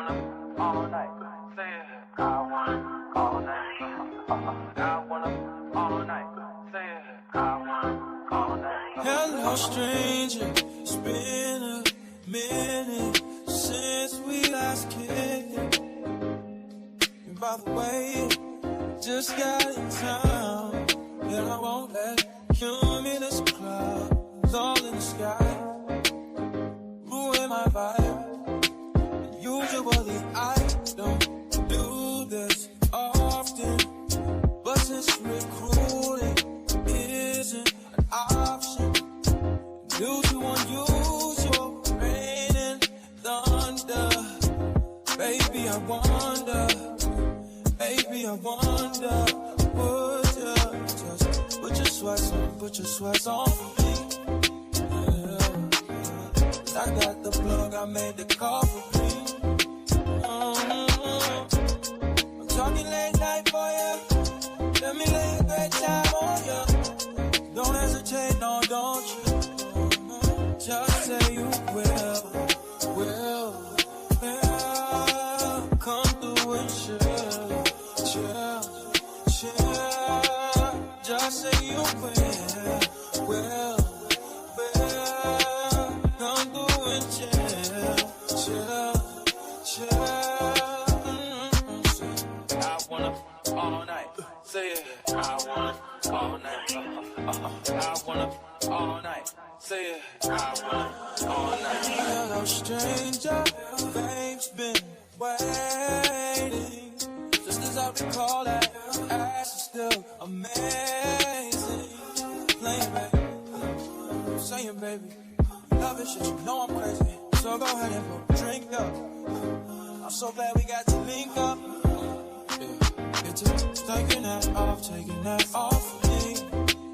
wanna all night. Say it. I wanna all night. I wanna all night. Say it. I wanna all night. Hello, stranger. It's been a minute since we last kicked. And by the way, just got in town, and I won't let cumulus clouds all in the sky ruin my vibe. Usually I don't do this often, but since recruiting isn't an option due to unusual rain and thunder, baby I wonder, would you just put your sweats on for me? I got the plug, I made the call for me. I'm talking late night for you. Let me lay a great time on you. Don't hesitate, no, don't you? Just say you will. Come through and chill. Just say you will. Come through and chill. I wanna all night. Say it. I wanna all night. I wanna all night. Say it. I wanna all night. Hello, stranger. Babe's been waiting. Just as I recall that ass is still amazing. Playing, baby. Saying, baby. Love it, shit. You know I'm crazy. So go ahead and put a drink up. I'm so glad we got to link up. Yeah. Get to taking that off of me.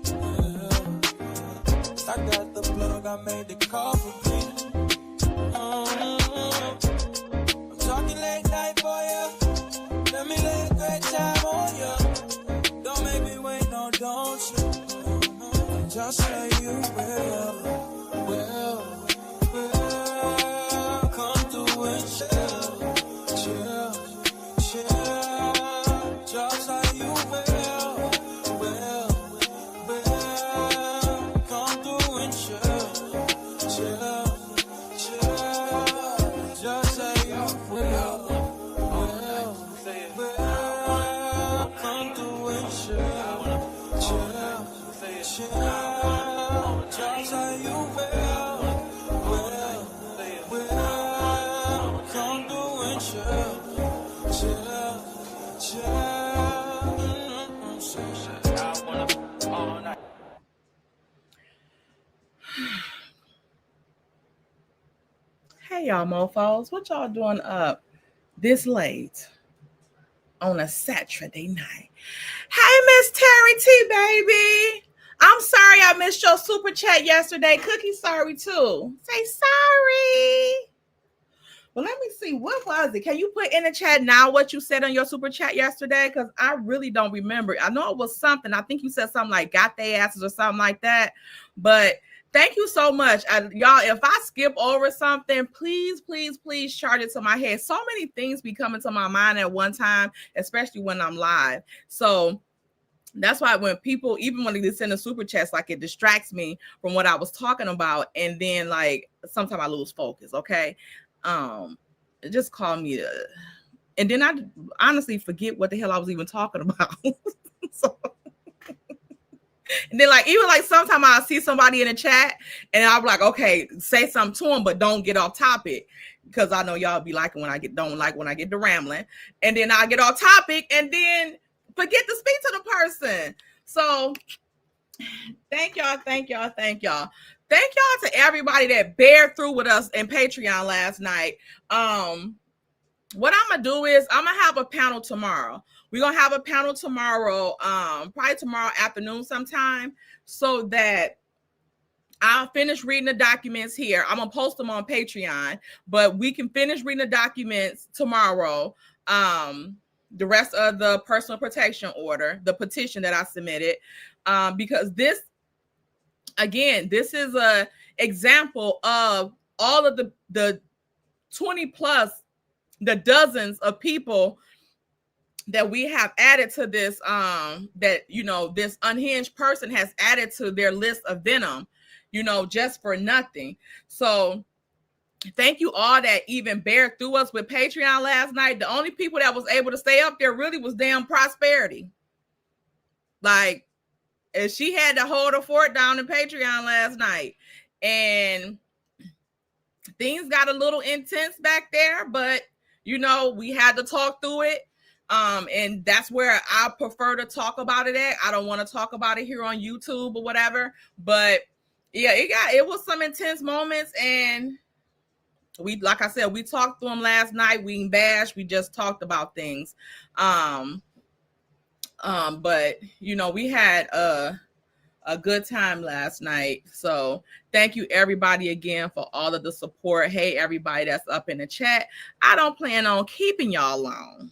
Yeah. I got the plug, I made the call for me. I'm talking late night for you. Let me lay a great time on you. Don't make me wait, no, don't you? Just say you will. Come through and chill. Just say you will. Come through and chill. Just say you will. Come through and chill. Just say you will. Come through and chill. I wanna all night. Hey y'all mofos, what y'all doing up this late on a Saturday night? Hey Miss Terry T, baby. I'm sorry I missed your super chat yesterday. Cookie's sorry too. Say sorry. Well, let me see. What was it? Can you put in the chat now what you said on your super chat yesterday? Because I really don't remember. I know it was something. I think you said something like got their asses or something like that. But thank you so much. Y'all, if I skip over something, please chart it to my head. So many things be coming to my mind at one time, especially when I'm live. So that's why when people, even when they send a super chats, like it distracts me from what I was talking about. And then like sometimes I lose focus. Okay. Just call me. And then I honestly forget what the hell I was even talking about. So, and then like, even like sometimes I'll see somebody in the chat and I'll be like, okay, say something to them, but don't get off topic. Because I know y'all be liking when I get to rambling. And then I get off topic and then forget to speak to the person. So thank y'all. Thank y'all to everybody that bear through with us in Patreon last night. What I'm gonna do is I'm gonna have a panel tomorrow. We're gonna have a panel tomorrow, probably tomorrow afternoon sometime, so that I'll finish reading the documents here. I'm gonna post them on Patreon, but we can finish reading the documents tomorrow. The rest of the personal protection order, the petition that I submitted, because this is a example of all of the 20 plus the dozens of people that we have added to this, that, you know, this unhinged person has added to their list of venom, you know, just for nothing. So thank you all that even bared through us with Patreon last night. The only people that was able to stay up there really was damn Prosperity. Like, and she had to hold her fort down in Patreon last night. And things got a little intense back there, but, you know, we had to talk through it. And that's where I prefer to talk about it at. I don't want to talk about it here on YouTube or whatever. But yeah, it was some intense moments, and we, like I said, we talked through them last night. We didn't bash, we just talked about things. But you know, we had a good time last night. So thank you everybody again for all of the support. Hey, everybody that's up in the chat. I don't plan on keeping y'all long.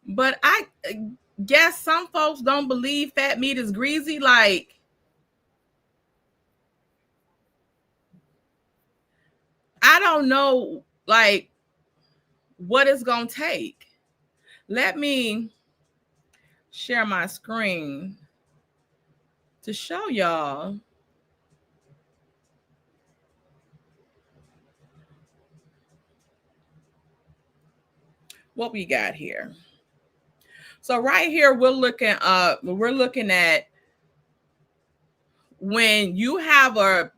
But I guess some folks don't believe fat meat is greasy. Like, I don't know, like, what it's gonna take. Let me share my screen to show y'all what we got here. So right here, we're looking at when you have a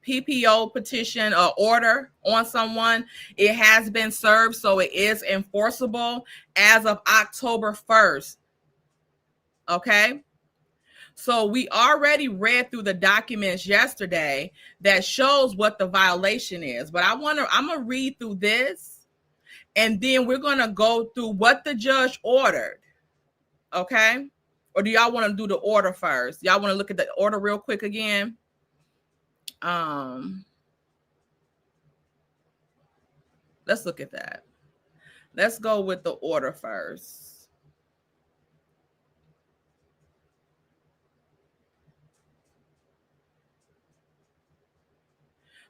PPO petition or order on someone, it has been served, so it is enforceable as of October 1st. Okay. So we already read through the documents yesterday that shows what the violation is, but I'm going to read through this, and then we're going to go through what the judge ordered. Okay. Or do y'all want to do the order first? Y'all want to look at the order real quick again? Let's look at that. Let's go with the order first.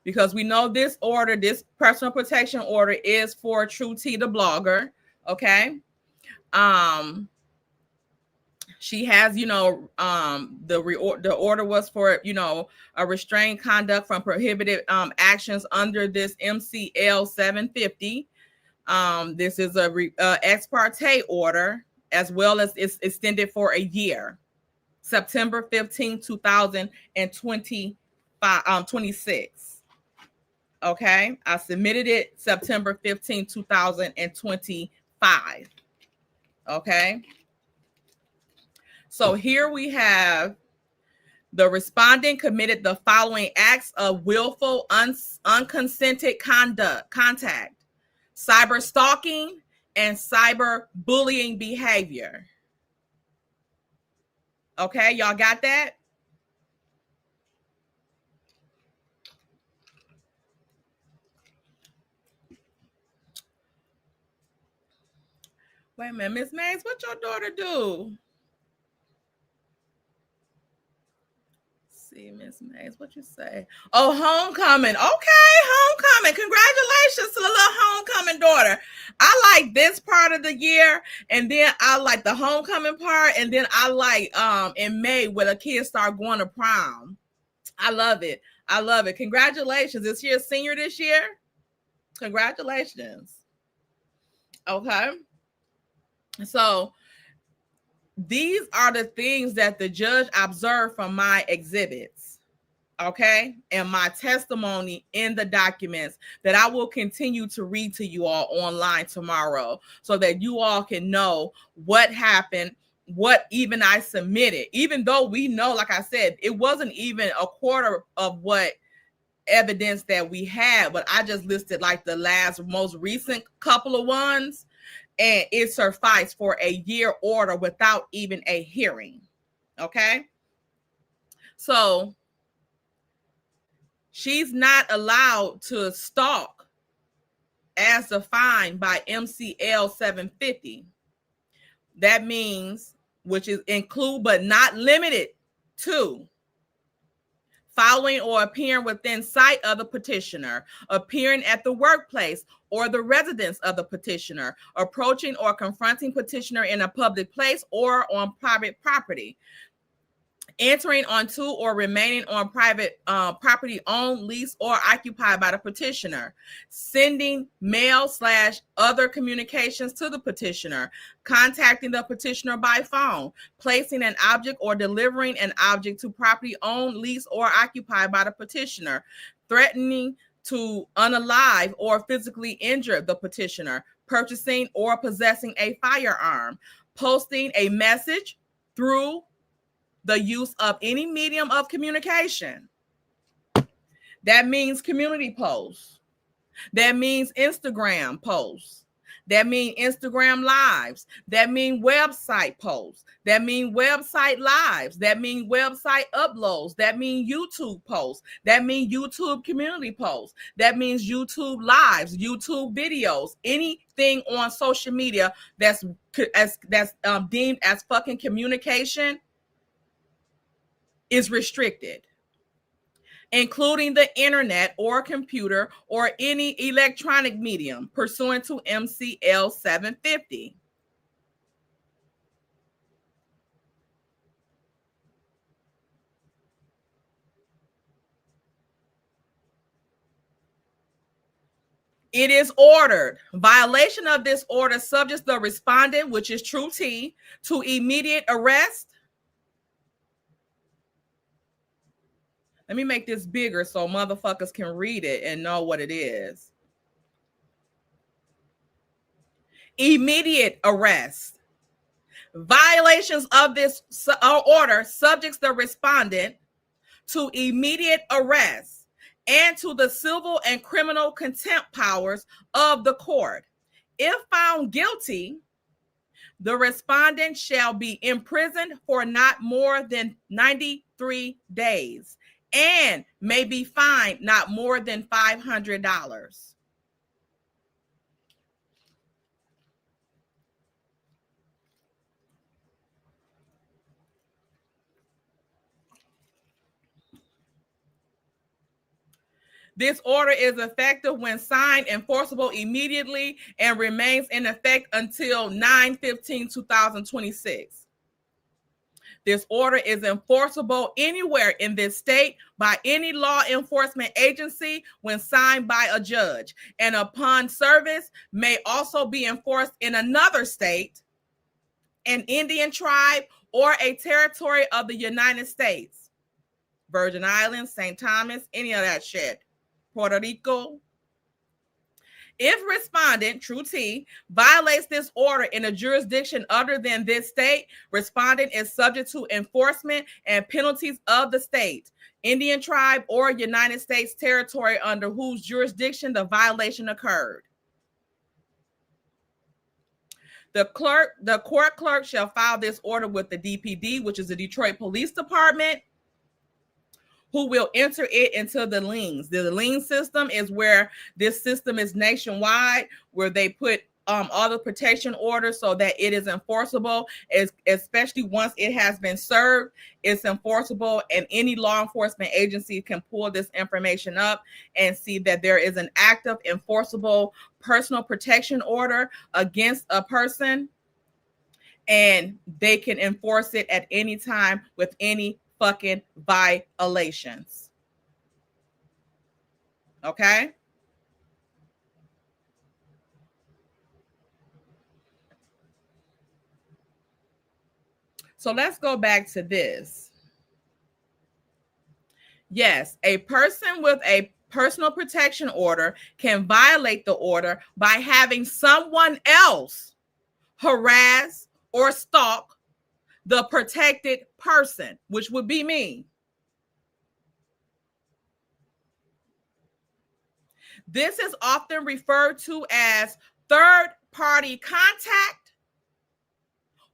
Because we know this order, this personal protection order, is for True T, the blogger. Okay. She has, you know, the order was for, you know, a restrained conduct from prohibited actions under this MCL 750. This is a ex parte order, as well as it's extended for a year, September 15, 2026. Okay, I submitted it September 15, 2025. Okay. So here we have the respondent committed the following acts of willful, unconsented contact, cyber stalking, and cyber bullying behavior. Okay, y'all got that? Wait a minute, Miss Mays, what your daughter do? See, Miss Mays, what you say? Oh, homecoming. Okay, homecoming. Congratulations to the little homecoming daughter. I like this part of the year, and then I like the homecoming part, and then I like in May when the kids start going to prom. I love it. I love it. Congratulations. Is she a senior this year? Congratulations. Okay. So these are the things that the judge observed from my exhibits, okay, and my testimony in the documents that I will continue to read to you all online tomorrow, so that you all can know what happened, what even I submitted, even though we know, like I said, it wasn't even a quarter of what evidence that we had, but I just listed like the most recent couple of ones. And it sufficed for a year order without even a hearing. Okay. So she's not allowed to stalk as defined by MCL 750. That means, which is include but not limited to following or appearing within sight of the petitioner, appearing at the workplace or the residence of the petitioner, approaching or confronting petitioner in a public place or on private property, entering onto or remaining on private property owned, leased, or occupied by the petitioner, sending mail/other communications to the petitioner, contacting the petitioner by phone, placing an object or delivering an object to property owned, leased, or occupied by the petitioner, threatening to unalive or physically injure the petitioner, purchasing or possessing a firearm, posting a message through the use of any medium of communication. That means community posts. That means Instagram posts. That means Instagram lives. That means website posts. That means website lives. That means website uploads. That means YouTube posts. That means YouTube community posts. That means YouTube lives, YouTube videos, anything on social media that's deemed as fucking communication is restricted, including the internet or computer or any electronic medium pursuant to MCL 750. It is ordered. Violation of this order subjects the respondent, which is True T, to immediate arrest. Let me make this bigger so motherfuckers can read it and know what it is. Immediate arrest. Violations of this order subjects the respondent to immediate arrest and to the civil and criminal contempt powers of the court. If found guilty, the respondent shall be imprisoned for not more than 93 days and may be fined not more than $500. This order is effective when signed, enforceable immediately, and remains in effect until 9/15/2026. This order is enforceable anywhere in this state by any law enforcement agency when signed by a judge, and upon service may also be enforced in another state, an Indian tribe, or a territory of the United States. Virgin Islands, St. Thomas, any of that shit. Puerto Rico. If respondent, True T, violates this order in a jurisdiction other than this state, respondent is subject to enforcement and penalties of the state, Indian tribe, or United States territory under whose jurisdiction the violation occurred. The court clerk shall file this order with the DPD, which is the Detroit Police Department, who will enter it into the liens. The lien system is where this system is nationwide, where they put all the protection orders so that it is enforceable, especially once it has been served, it's enforceable, and any law enforcement agency can pull this information up and see that there is an active enforceable personal protection order against a person, and they can enforce it at any time with any fucking violations. Okay? So let's go back to this. Yes, a person with a personal protection order can violate the order by having someone else harass or stalk the protected person, which would be me. This is often referred to as third-party contact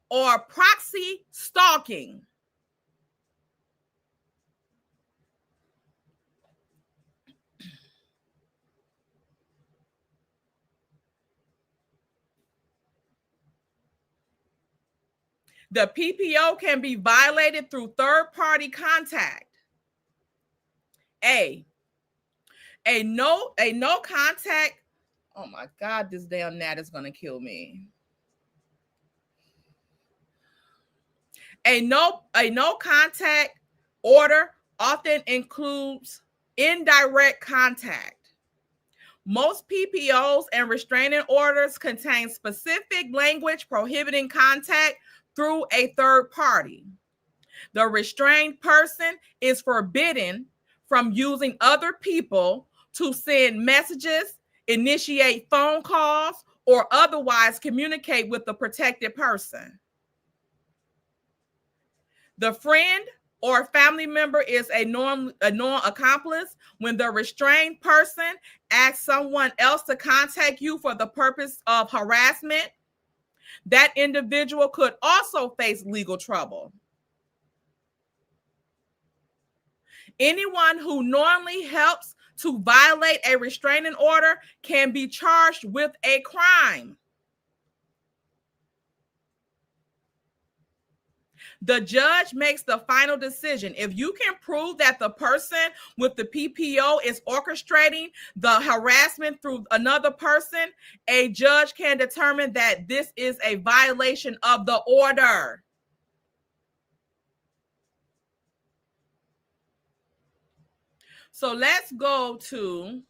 or proxy stalking. The PPO can be violated through third-party contact. A no contact. Oh my God, this damn gnat is gonna kill me. A no contact order often includes indirect contact. Most PPOs and restraining orders contain specific language prohibiting contact through a third party. The restrained person is forbidden from using other people to send messages, initiate phone calls, or otherwise communicate with the protected person. The friend or family member is a known accomplice when the restrained person asks someone else to contact you for the purpose of harassment. That individual could also face legal trouble. Anyone who knowingly helps to violate a restraining order can be charged with a crime. The judge makes the final decision. If you can prove that the person with the PPO is orchestrating the harassment through another person, a judge can determine that this is a violation of the order. So let's go to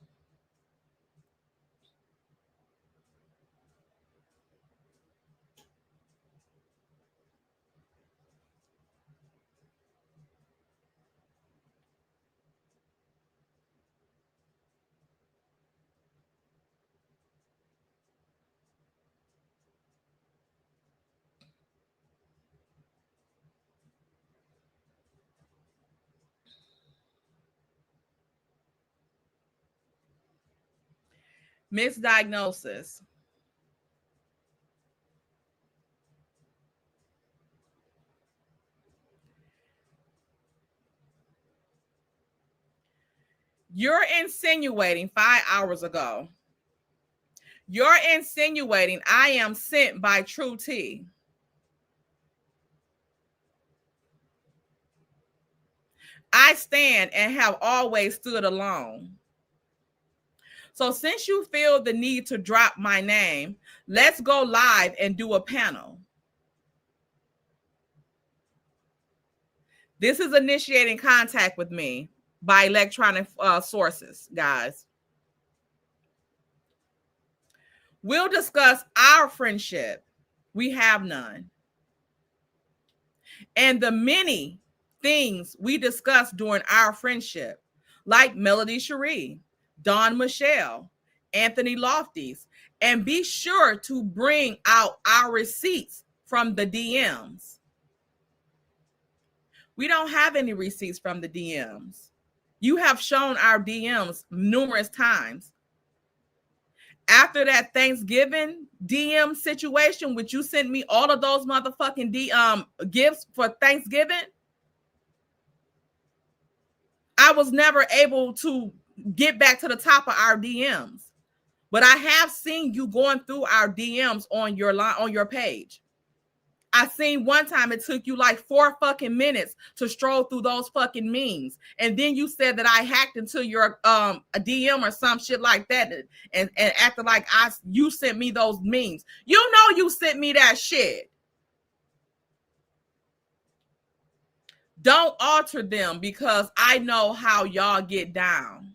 misdiagnosis. You're insinuating 5 hours ago. You're insinuating I am sent by True T. I stand and have always stood alone. So since you feel the need to drop my name, let's go live and do a panel. This is initiating contact with me by electronic sources, guys. We'll discuss our friendship. We have none. And the many things we discussed during our friendship, like Melody Cherie, Dawn Michelle, Anthony Lofties, and be sure to bring out our receipts from the DMs. We don't have any receipts from the DMs. You have shown our DMs numerous times. After that Thanksgiving DM situation, which you sent me all of those motherfucking gifts for Thanksgiving, I was never able to get back to the top of our DMs. But I have seen you going through our DMs on your line, on your page. I seen one time it took you like 4 fucking minutes to stroll through those fucking memes. And then you said that I hacked into your a DM or some shit like that and acted like you sent me those memes. You know you sent me that shit. Don't alter them because I know how y'all get down.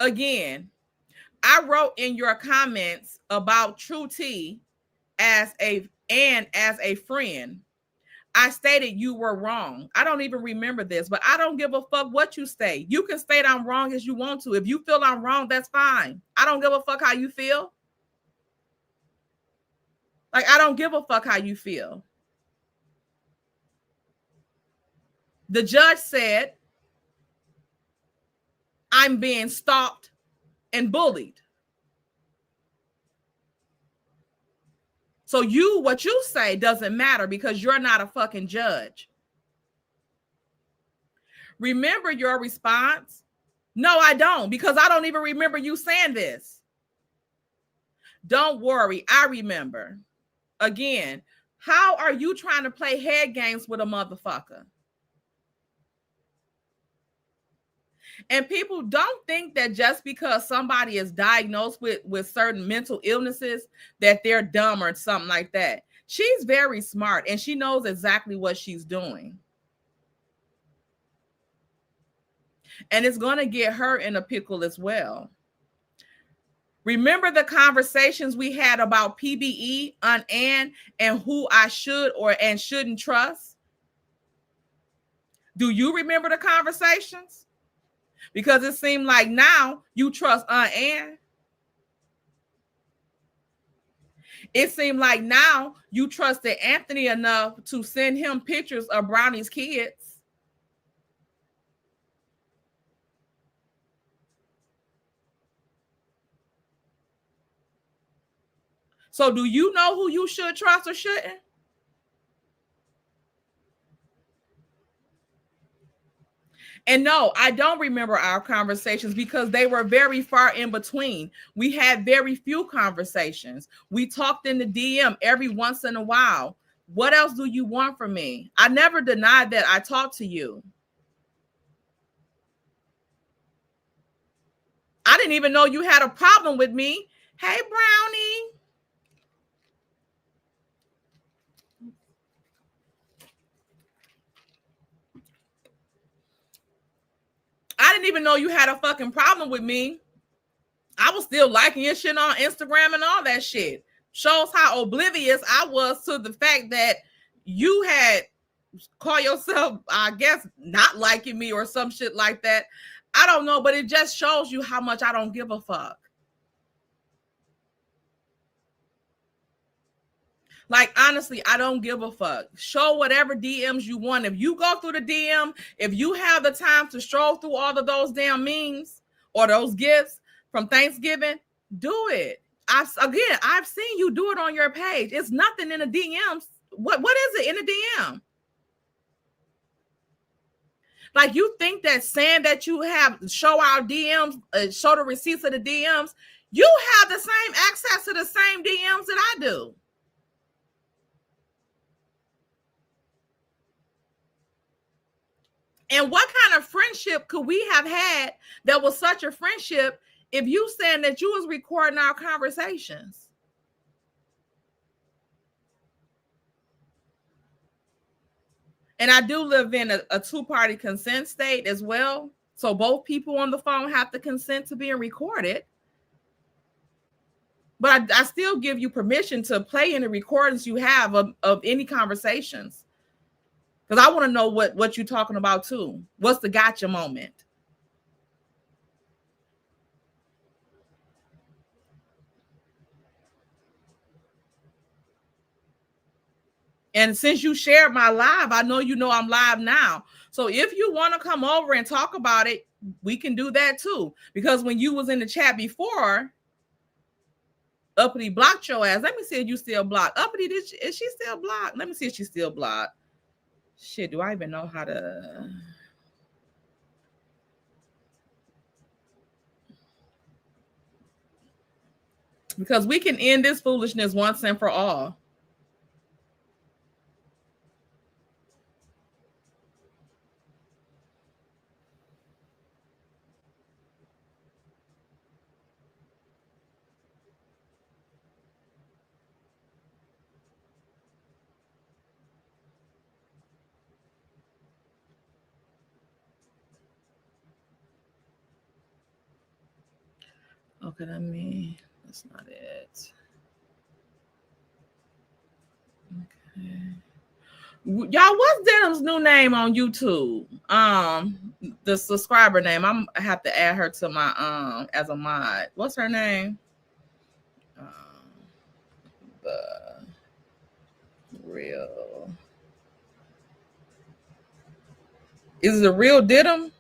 Again, I wrote in your comments about True T as a friend. I stated you were wrong. I don't even remember this, but I don't give a fuck what you say. You can state I'm wrong as you want to. If you feel I'm wrong, that's fine. I don't give a fuck how you feel. Like, I don't give a fuck how you feel. The judge said I'm being stalked and bullied. So what you say doesn't matter because you're not a fucking judge. Remember your response? No, I don't, because I don't even remember you saying this. Don't worry, I remember. Again, How are you trying to play head games with a motherfucker? And people don't think that just because somebody is diagnosed with certain mental illnesses that they're dumb or something like that. She's very smart and she knows exactly what she's doing. And it's going to get her in a pickle as well. Remember the conversations we had about PBE on Ann and who I should or and shouldn't trust? Do you remember the conversations? Because it seemed like now you trust Aunt Ann. It seemed like now you trusted Anthony enough to send him pictures of Brownie's kids. So do you know who you should trust or shouldn't? And no, I don't remember our conversations because they were very far in between. We had very few conversations. We talked in the DM every once in a while. What else do you want from me? I never denied that I talked to you. I didn't even know you had a problem with me. Hey, Brownie. I didn't even know you had a fucking problem with me. I was still liking your shit on Instagram and all that shit. Shows how oblivious I was to the fact that you had called yourself, I guess, not liking me or some shit like that. I don't know, but it just shows you how much I don't give a fuck. Like, honestly, I don't give a fuck. Show whatever DMs you want. If you go through the DM, if you have the time to stroll through all of those damn memes or those gifts from Thanksgiving, do it. I've seen you do it on your page. It's nothing in the DMs. What is it in the DM? Like, you think that saying that you have show our DMs, show the receipts of the DMs, you have the same access to the same DMs that I do. And what kind of friendship could we have had that was such a friendship if you saying that you was recording our conversations? And I do live in a two-party consent state as well. So both people on the phone have to consent to being recorded. But I still give you permission to play any recordings you have of any conversations. Because I want to know what you're talking about too. What's the gotcha moment? And since you shared my live, I know you know I'm live now. So if you want to come over and talk about it, we can do that too. Because when you was in the chat before, Uppity blocked your ass. Let me see if you still blocked. Uppity, is she still blocked? Let me see if she's still blocked. Shit, do I even know how to... Because we can end this foolishness once and for all. Okay, that's not it. Okay. Y'all, what's Denim's new name on YouTube? The subscriber name. I have to add her to my as a mod. What's her name? The real. Is it the real Didim?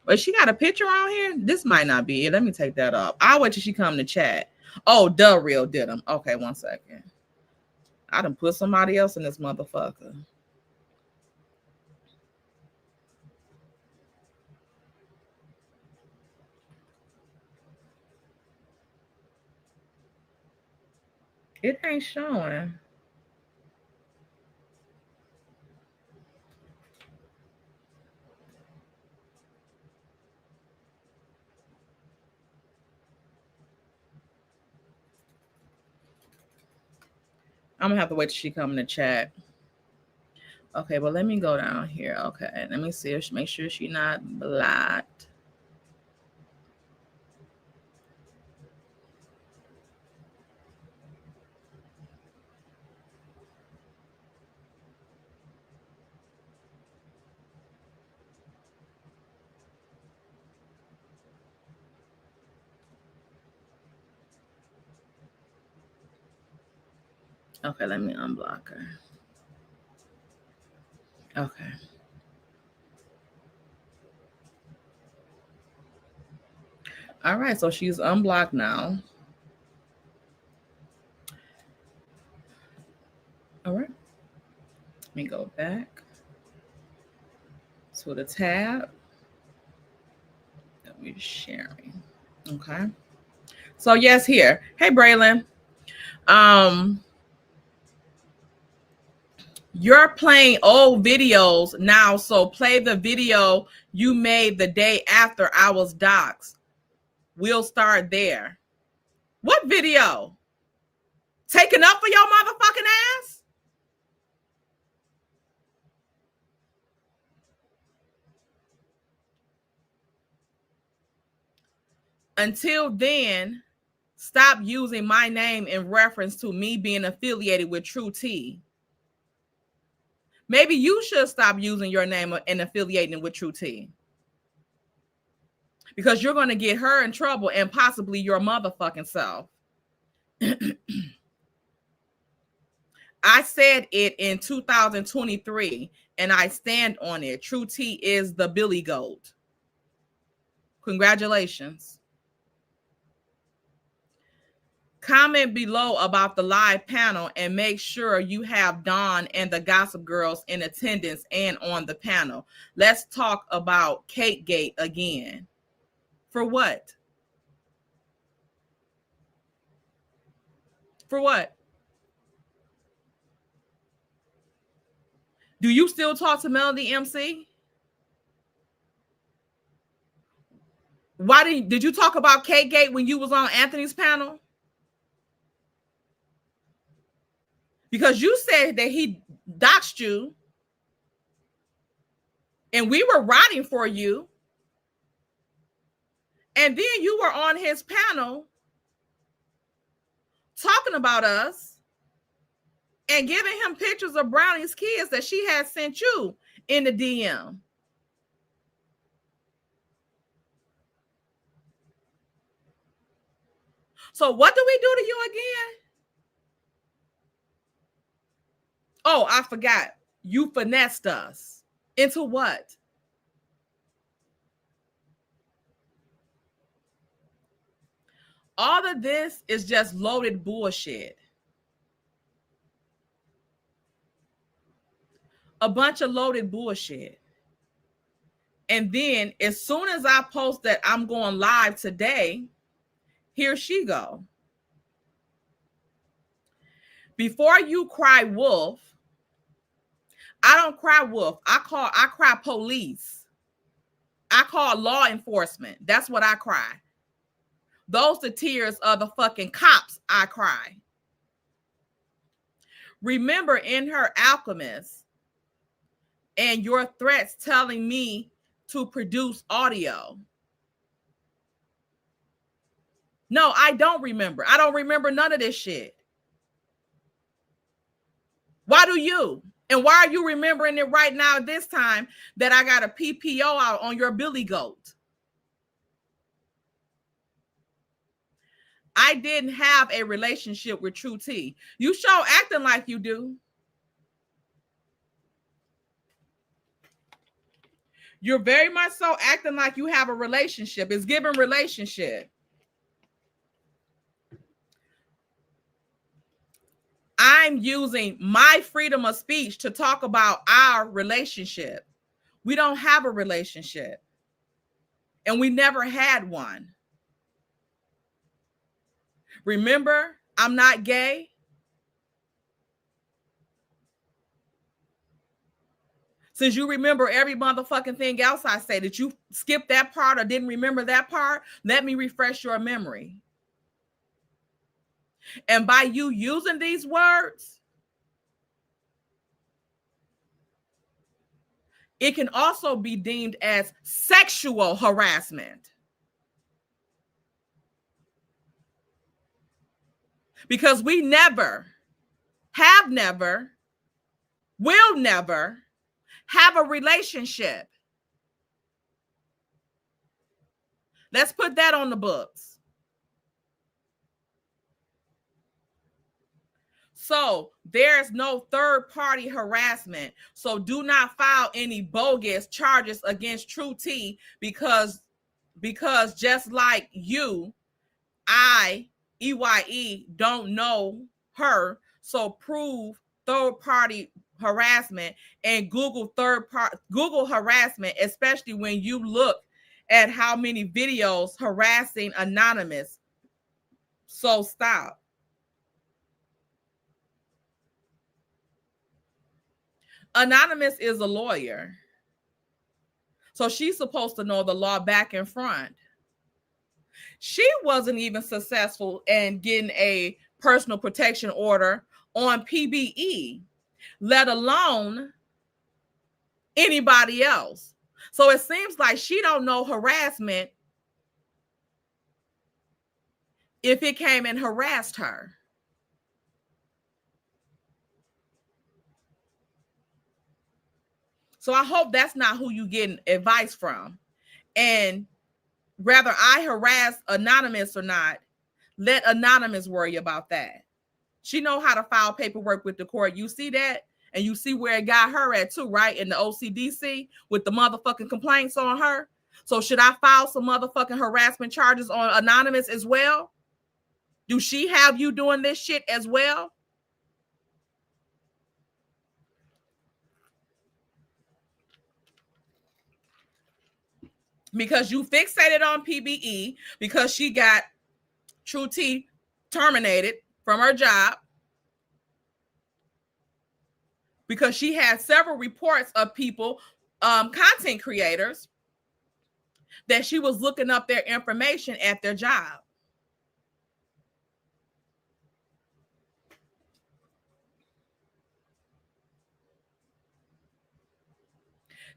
But she got a picture on here. This might not be it. Let me take that off. I'll wait till she come to chat. Oh, the real did them. Okay, 1 second. I done put somebody else in this motherfucker. It ain't showing. I'm gonna have to wait till she come in the chat. Okay, but let me go down here. Okay, let me see if make sure she's not blocked. Okay, let me unblock her. Okay. All right, so she's unblocked now. All right. Let me go back to the tab that we're sharing. Okay. So yes, here. Hey, Braylon. You're playing old videos now, so play the video you made the day after I was doxxed. We'll start there. What video? Taking up for your motherfucking ass? Until then, stop using my name in reference to me being affiliated with True T. Maybe you should stop using your name and affiliating with True T. Because you're going to get her in trouble and possibly your motherfucking self. I said it in 2023 and I stand on it. True T is the Billy Goat. Congratulations. Comment below about the live panel and make sure you have Dawn and the Gossip Girls in attendance and on the panel. Let's talk about Cakegate again. For what? For what? Do you still talk to Melody MC? Why did you talk about Cakegate when you was on Anthony's panel? Because you said that he doxed you and we were writing for you. And then you were on his panel talking about us and giving him pictures of Brownie's kids that she had sent you in the DM. So what do we do to you again? Oh, I forgot. You finessed us. Into what? All of this is just loaded bullshit. A bunch of loaded bullshit. And then as soon as I post that I'm going live today, here she go. Before you cry wolf, I don't cry wolf. I cry police. I call law enforcement. That's what I cry. Those the tears of the fucking cops I cry. Remember in her Alchemist and your threats telling me to produce audio. No, I don't remember. I don't remember none of this shit. Why do you? And why are you remembering it right now this time that I got a PPO out on your Billy Goat? I didn't have a relationship with True T. You show acting like you do. You're very much so acting like you have a relationship. It's given relationship. I'm using my freedom of speech to talk about our relationship. We don't have a relationship, and we never had one. Remember, I'm not gay. Since you remember every motherfucking thing else I say, that you skipped that part or didn't remember that part, let me refresh your memory. And by you using these words, it can also be deemed as sexual harassment. Because we never, have never, will never have a relationship. Let's put that on the books. So there's no third-party harassment. So do not file any bogus charges against True T because just like you, I, EYE, don't know her. So prove third-party harassment and Google Google harassment, especially when you look at how many videos harassing anonymous. So stop. Anonymous is a lawyer. So she's supposed to know the law back and front. She wasn't even successful in getting a personal protection order on PBE, let alone anybody else. So it seems like she don't know harassment if it came and harassed her. So I hope that's not who you getting advice from. And whether I harass anonymous or not, let anonymous worry about that. She know how to file paperwork with the court. You see that? And you see where it got her at too, right? In the OCDC with the motherfucking complaints on her. So should I file some motherfucking harassment charges on anonymous as well? Do she have you doing this shit as well? Because you fixated on PBE because she got True T terminated from her job because she had several reports of people, content creators, that she was looking up their information at their job.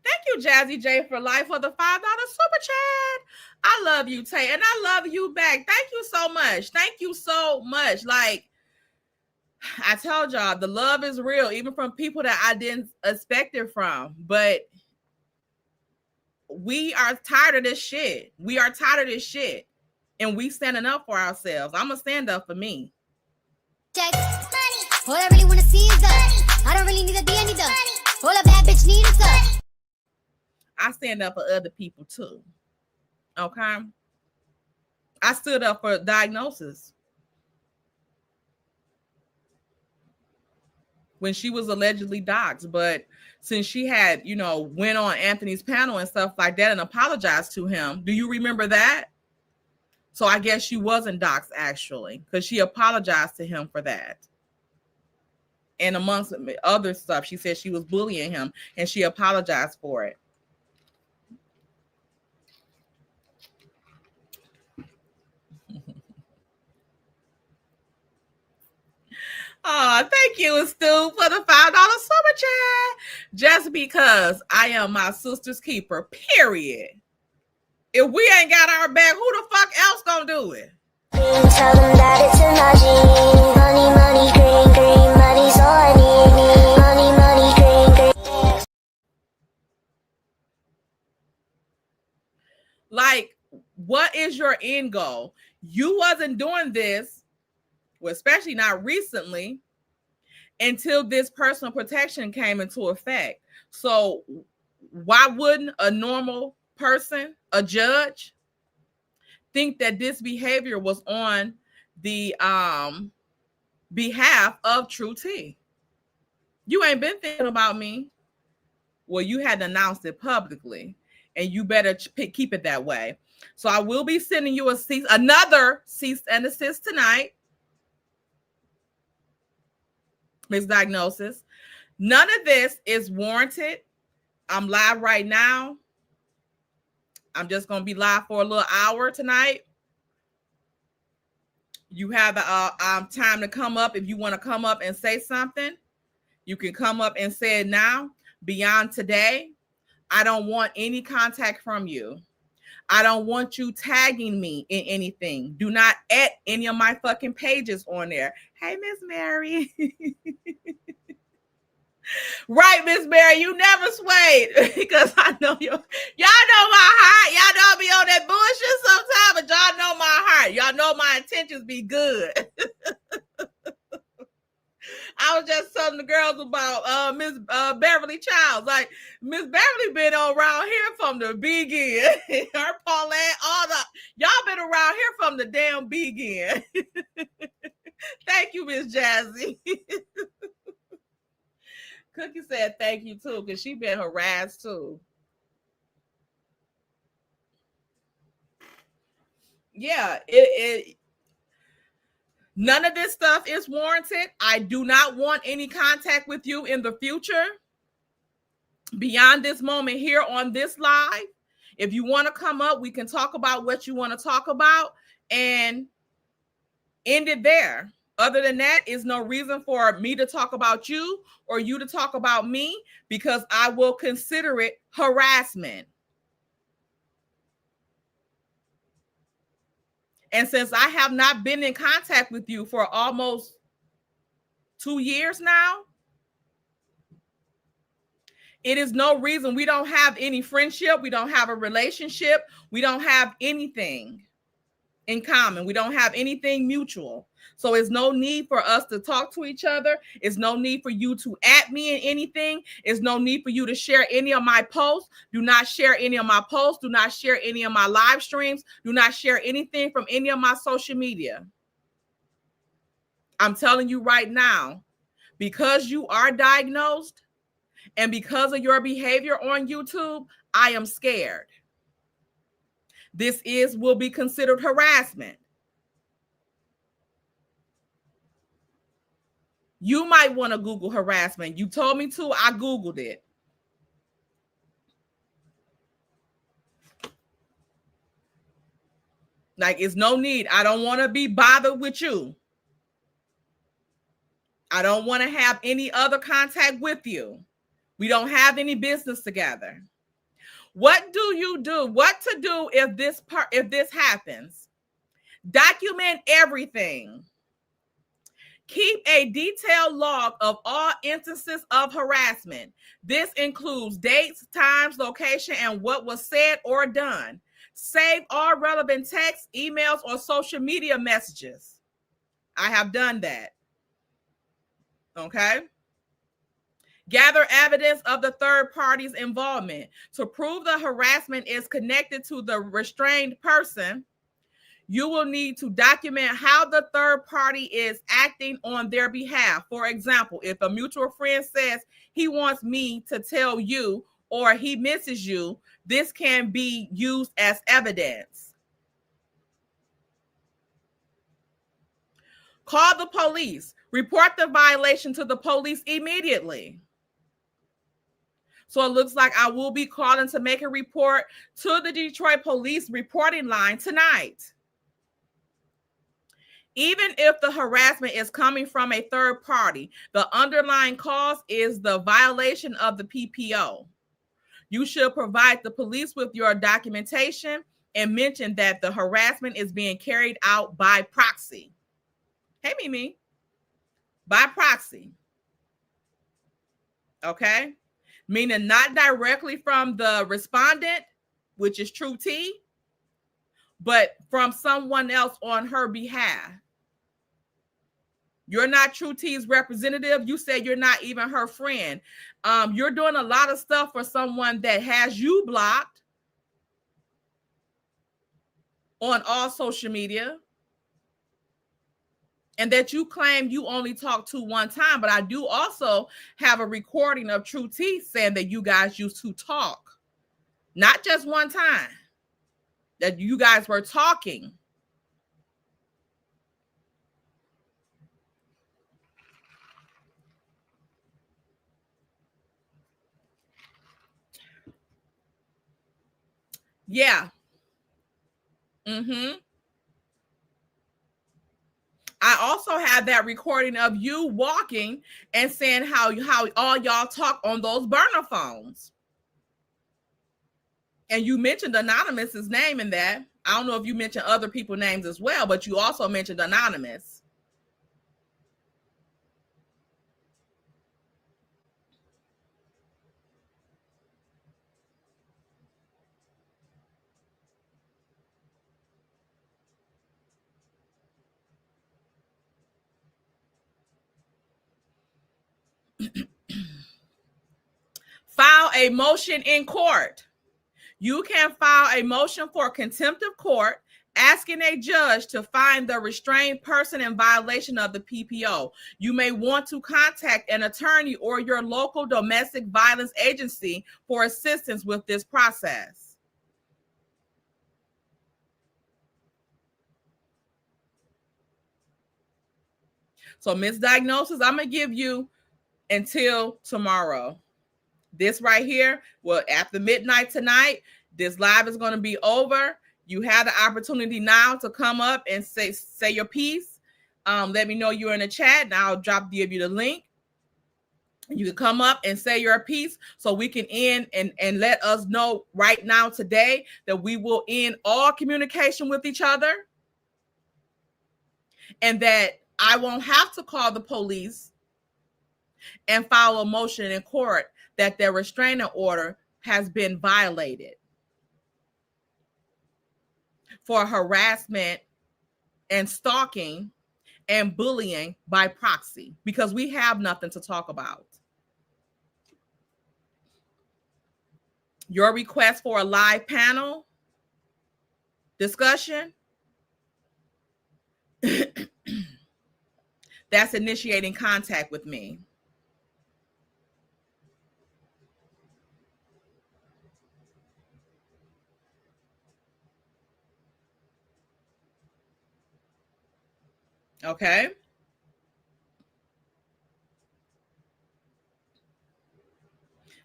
Thank you, Jazzy J, for life for the $5 super chat. I love you, Tay, and I love you back. Thank you so much. Thank you so much. Like I told y'all, the love is real, even from people that I didn't expect it from. But we are tired of this shit. We are tired of this shit. And we standing up for ourselves. I'm going to stand up for me. Check. All I really want to see is the. I don't really need a D, I need the. All a bad bitch need is the. I stand up for other people too. Okay? I stood up for diagnosis. When she was allegedly doxxed, but since she had, went on Anthony's panel and stuff like that and apologized to him, do you remember that? So I guess she wasn't doxxed actually, because she apologized to him for that. And amongst other stuff, she said she was bullying him and she apologized for it. Oh, thank you, Stu, for the $5 super chat. Just because I am my sister's keeper, period. If we ain't got our back, who the fuck else gonna do it? Tell them that it's a money, money, green, green, money's all I need, money, money, green, green. Like, what is your end goal? You wasn't doing this, well, especially not recently, until this personal protection came into effect. So why wouldn't a normal person, a judge, think that this behavior was on the behalf of True T. You ain't been thinking about me. Well, you hadn't announced it publicly, and you better keep it that way. So I will be sending you another cease and desist tonight. Misdiagnosis. None of this is warranted. I'm live right now. I'm just going to be live for a little hour tonight. You have the time to come up. If you want to come up and say something, you can come up and say it now. Beyond today, I don't want any contact from you. I don't want you tagging me in anything. Do not add any of my fucking pages on there. Hey, Miss Mary. Right, Miss Mary, you never swayed because I know y'all know my heart. Y'all know I be on that bullshit sometimes, but y'all know my heart. Y'all know my intentions be good. I was just telling the girls about Miss Beverly Childs. Like, Miss Beverly been around here from the beginning. Her Paulette, y'all been around here from the damn beginning. Thank you, Miss Jazzy. Cookie said thank you too, because she been harassed too. Yeah, none of this stuff is warranted. I do not want any contact with you in the future beyond this moment here on this live. If you want to come up, we can talk about what you want to talk about and end it there. Other than that, is no reason for me to talk about you or you to talk about me, because I will consider it harassment. And since I have not been in contact with you for almost 2 years now, it is no reason. We don't have any friendship. We don't have a relationship. We don't have anything in common. We don't have anything mutual. So it's no need for us to talk to each other. It's no need for you to at me in anything. It's no need for you to share any of my posts. Do not share any of my posts. Do not share any of my live streams. Do not share anything from any of my social media. I'm telling you right now, because you are diagnosed and because of your behavior on YouTube, I am scared. This will be considered harassment. You might want to Google harassment. You told me to, I Googled it. Like, it's no need. I don't want to be bothered with you. I don't want to have any other contact with you. We don't have any business together. What do you do? What to do if this happens? Document everything. Keep a detailed log of all instances of harassment. This includes dates, times, location, and what was said or done. Save all relevant texts, emails, or social media messages. I have done that. Okay. Gather evidence of the third party's involvement. To prove the harassment is connected to the restrained person, you will need to document how the third party is acting on their behalf. For example, if a mutual friend says he wants me to tell you or he misses you, this can be used as evidence. Call the police. Report the violation to the police immediately. So it looks like I will be calling to make a report to the Detroit Police reporting line tonight. Even if the harassment is coming from a third party, the underlying cause is the violation of the PPO. You should provide the police with your documentation and mention that the harassment is being carried out by proxy. Hey, Mimi. By proxy. Okay? Meaning not directly from the respondent, which is True T, but from someone else on her behalf. You're not True T's representative. You said you're not even her friend. You're doing a lot of stuff for someone that has you blocked on all social media. and that you claim you only talked to one time. But I do also have a recording of True T saying that you guys used to talk, not just one time, that you guys were talking. Yeah. Mm-hmm. I also have that recording of you walking and saying how all y'all talk on those burner phones. And you mentioned Anonymous's name in that. I don't know if you mentioned other people's names as well, but you also mentioned Anonymous. File a motion in court. You can file a motion for contempt of court, asking a judge to find the restrained person in violation of the PPO. You may want to contact an attorney or your local domestic violence agency for assistance with this process. So, misdiagnosis, I'm going to give you until tomorrow. This right here, well, after midnight tonight, this live is going to be over. You have the opportunity now to come up and say your piece. Let me know you're in the chat, and I'll give you the link. You can come up and say your piece so we can end and let us know right now today that we will end all communication with each other, and that I won't have to call the police and file a motion in court that their restraining order has been violated for harassment and stalking and bullying by proxy, because we have nothing to talk about. Your request for a live panel discussion, that's initiating contact with me. Okay.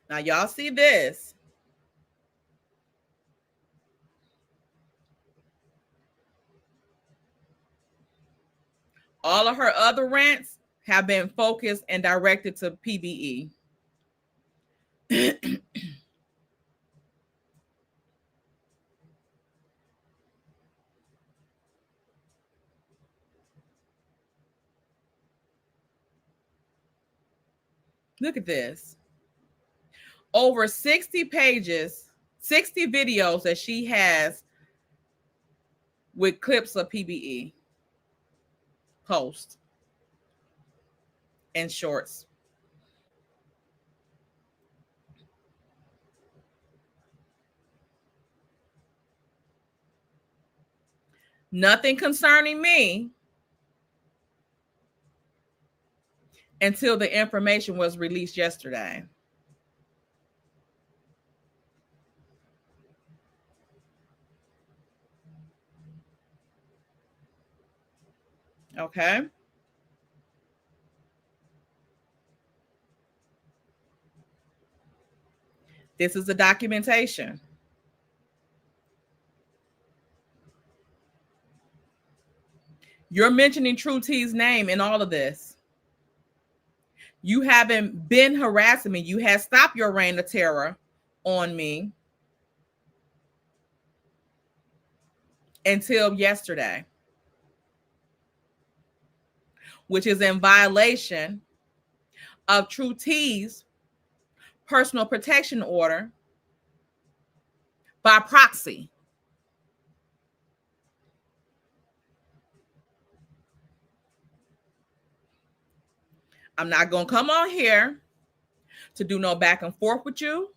Now, y'all see this. All of her other rants have been focused and directed to PBE. Look at this. Over 60 pages, 60 videos that she has with clips of PBE posts and shorts. Nothing concerning me until the information was released yesterday. Okay. This is the documentation. You're mentioning True T's name in all of this. You haven't been harassing me. You have stopped your reign of terror on me until yesterday, which is in violation of True T's personal protection order by proxy. I'm not going to come on here to do no back and forth with you.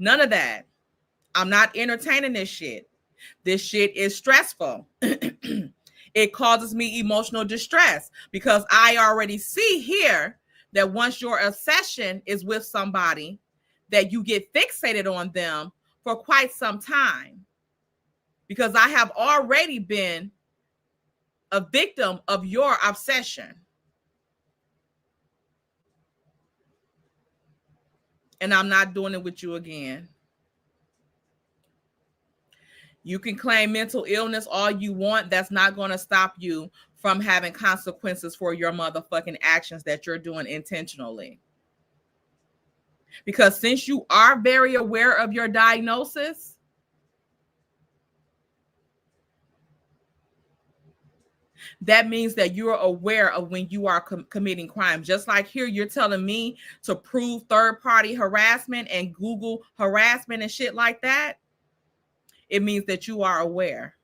None of that. I'm not entertaining this shit. This shit is stressful. It causes me emotional distress because I already see here that once your obsession is with somebody, that you get fixated on them for quite some time, because I have already been a victim of your obsession. And I'm not doing it with you again. You can claim mental illness all you want. That's not going to stop you from having consequences for your motherfucking actions that you're doing intentionally. Because since you are very aware of your diagnosis, that means that you're aware of when you are committing crime. Just like here, you're telling me to prove third-party harassment and Google harassment and shit like that. It means that you are aware.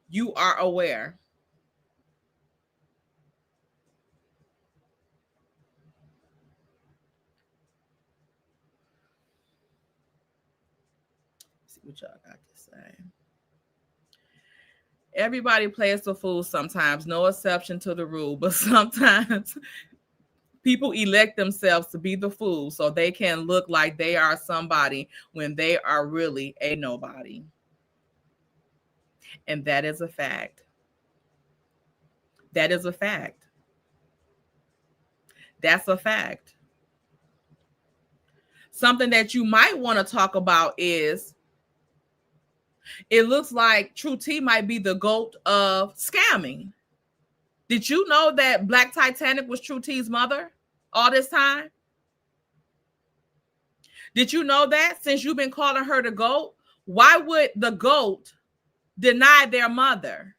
You are aware. Let's see what y'all got to say. Everybody plays the fool sometimes, no exception to the rule, but sometimes people elect themselves to be the fool so they can look like they are somebody when they are really a nobody. And that is a fact. That is a fact. That's a fact. Something that you might want to talk about is, it looks like True T might be the GOAT of scamming. Did you know that Black Titanic was True T's mother all this time? Did you know that? Since you've been calling her the GOAT, why would the GOAT deny their mother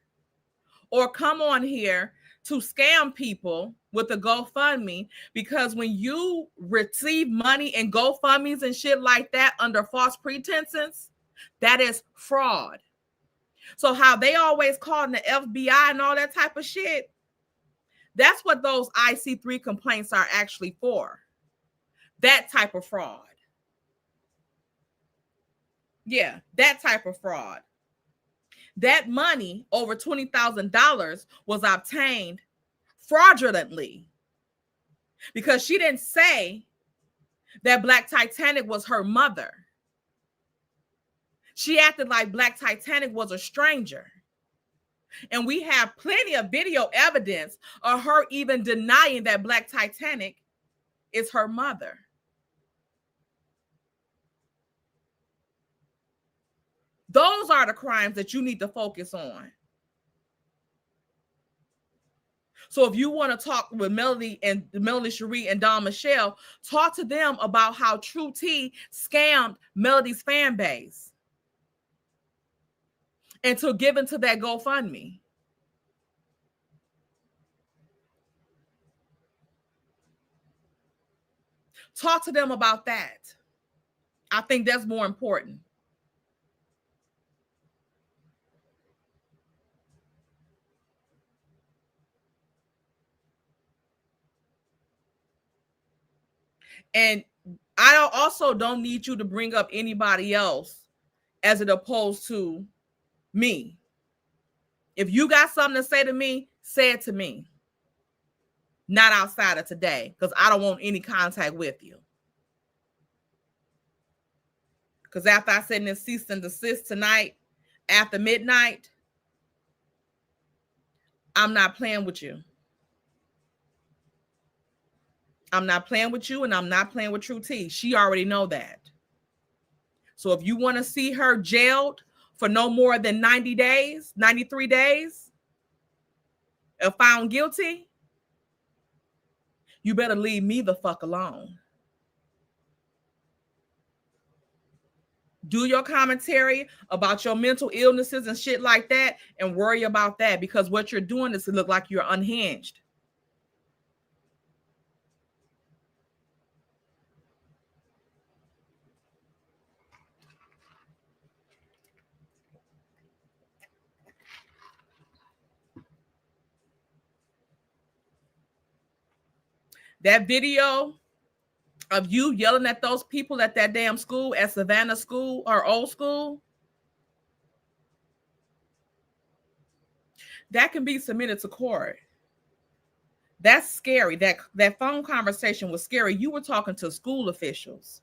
or come on here to scam people with a GoFundMe? Because when you receive money in GoFundMes and shit like that under false pretenses, that is fraud. So how they always calling the FBI and all that type of shit, that's what those IC3 complaints are actually for. That type of fraud. Yeah, that type of fraud. That money, over $20,000, was obtained fraudulently because she didn't say that Black Titanic was her mother. She acted like Black Titanic was a stranger. And we have plenty of video evidence of her even denying that Black Titanic is her mother. Those are the crimes that you need to focus on. So if you want to talk with Melody Cherie and Don Michelle, talk to them about how True T scammed Melody's fan base and to give into that GoFundMe. Talk to them about that. I think that's more important. And I also don't need you to bring up anybody else as it opposed to me. If you got something to say to me, say it to me. Not outside of today, because I don't want any contact with you. Because after I send this cease and desist tonight, after midnight, I'm not playing with you. I'm not playing with you, and I'm not playing with True T. She already know that. So if you want to see her jailed for no more than 90 days, 93 days, and found guilty, you better leave me the fuck alone. Do your commentary about your mental illnesses and shit like that, and worry about that, because what you're doing is to look like you're unhinged. That video of you yelling at those people at that damn school, at Savannah School or old school, that can be submitted to court. That's scary. That phone conversation was scary. You were talking to school officials.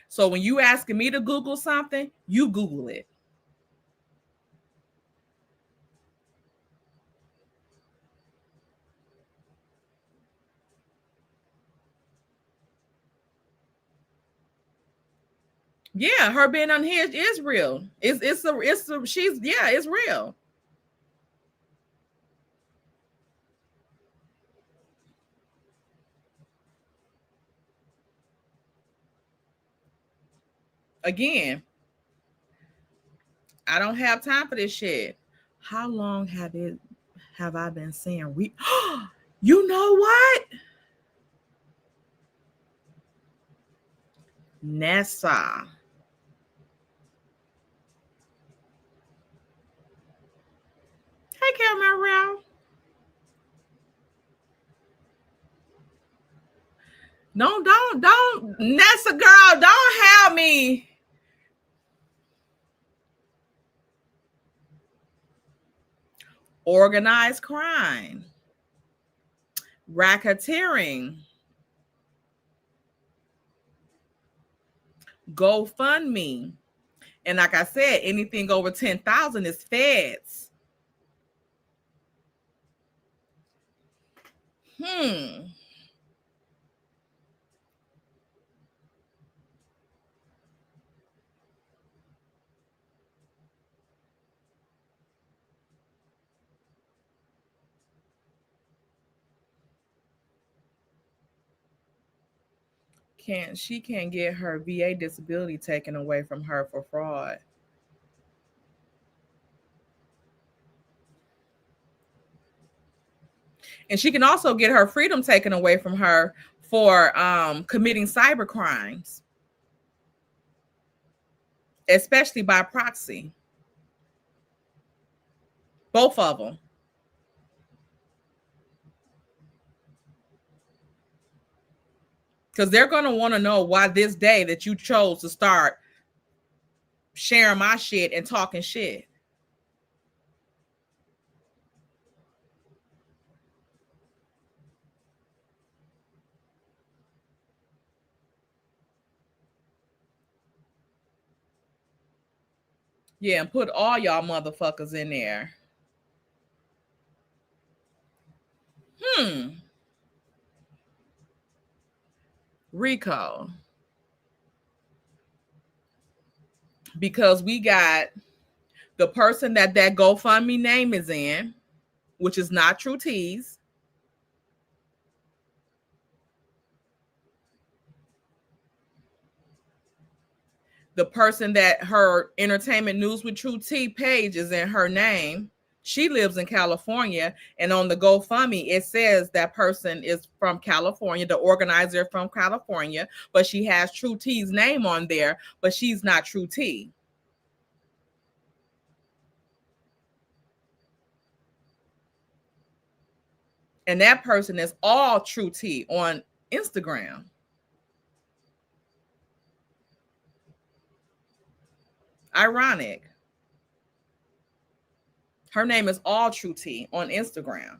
So when you asking me to Google something, you Google it. Yeah, her being unhinged is real. It's real. Again, I don't have time for this shit. How long have I been saying you know what? Nessa. Hey, Cameron. Don't, Nessa girl, don't have me. Organized crime, racketeering, GoFundMe. And like I said, anything over 10,000 is feds. She can't get her VA disability taken away from her for fraud. And she can also get her freedom taken away from her for committing cyber crimes, especially by proxy. Both of them. Because they're going to want to know why this day that you chose to start sharing my shit and talking shit. Yeah, and put all y'all motherfuckers in there. Rico. Because we got the person that GoFundMe name is in, which is not True Tease. The person that her Entertainment News with True T page is in her name. She lives in California, and on the GoFundMe, it says that person is from California, the organizer from California, but she has True T's name on there, but she's not True T. And that person is all True T on Instagram. Ironic. Her name is all True T on Instagram.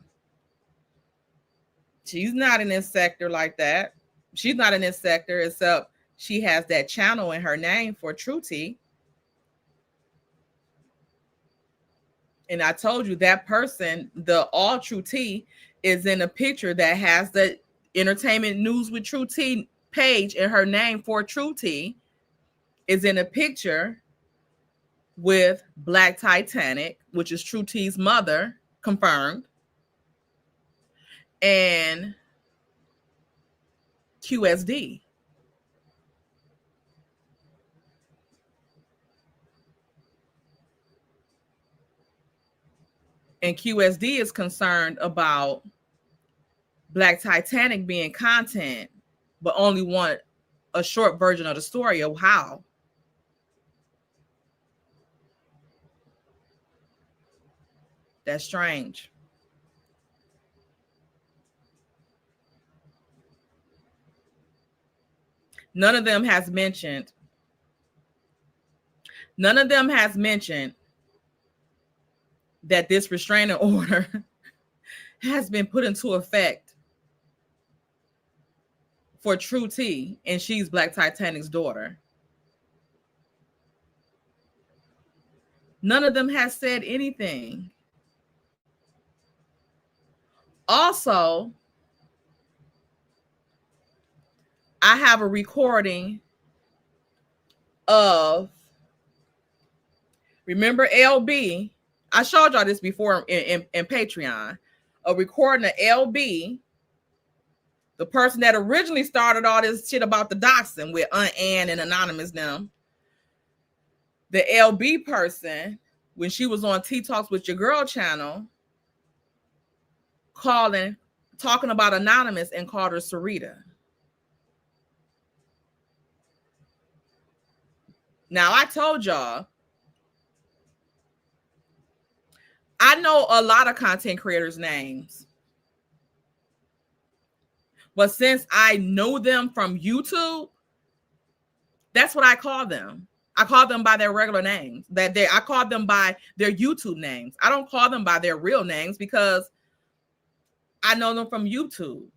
She's not in this sector like that. She's not in this sector, except she has that channel in her name for True T. And I told you that person, the all True T, is in a picture that has the Entertainment News with True T page in her name for True T, is in a picture with Black Titanic, which is True T's mother, confirmed, and QSD. And QSD is concerned about Black Titanic being content, but only want a short version of the story of how. That's strange. None of them has mentioned that this restraining order has been put into effect for True T, and she's Black Titanic's daughter. None of them has said anything. Also, I have a recording of, remember LB? I showed y'all this before in Patreon. A recording of LB, the person that originally started all this shit about the doxing with Aunt Ann and Anonymous them. The LB person, when she was on Tea Talks with Your Girl channel, talking about Anonymous and called her Sarita. Now, I told y'all, I know a lot of content creators' names. But since I know them from YouTube, that's what I call them. I call them by their regular names. I call them by their YouTube names. I don't call them by their real names because I know them from YouTube.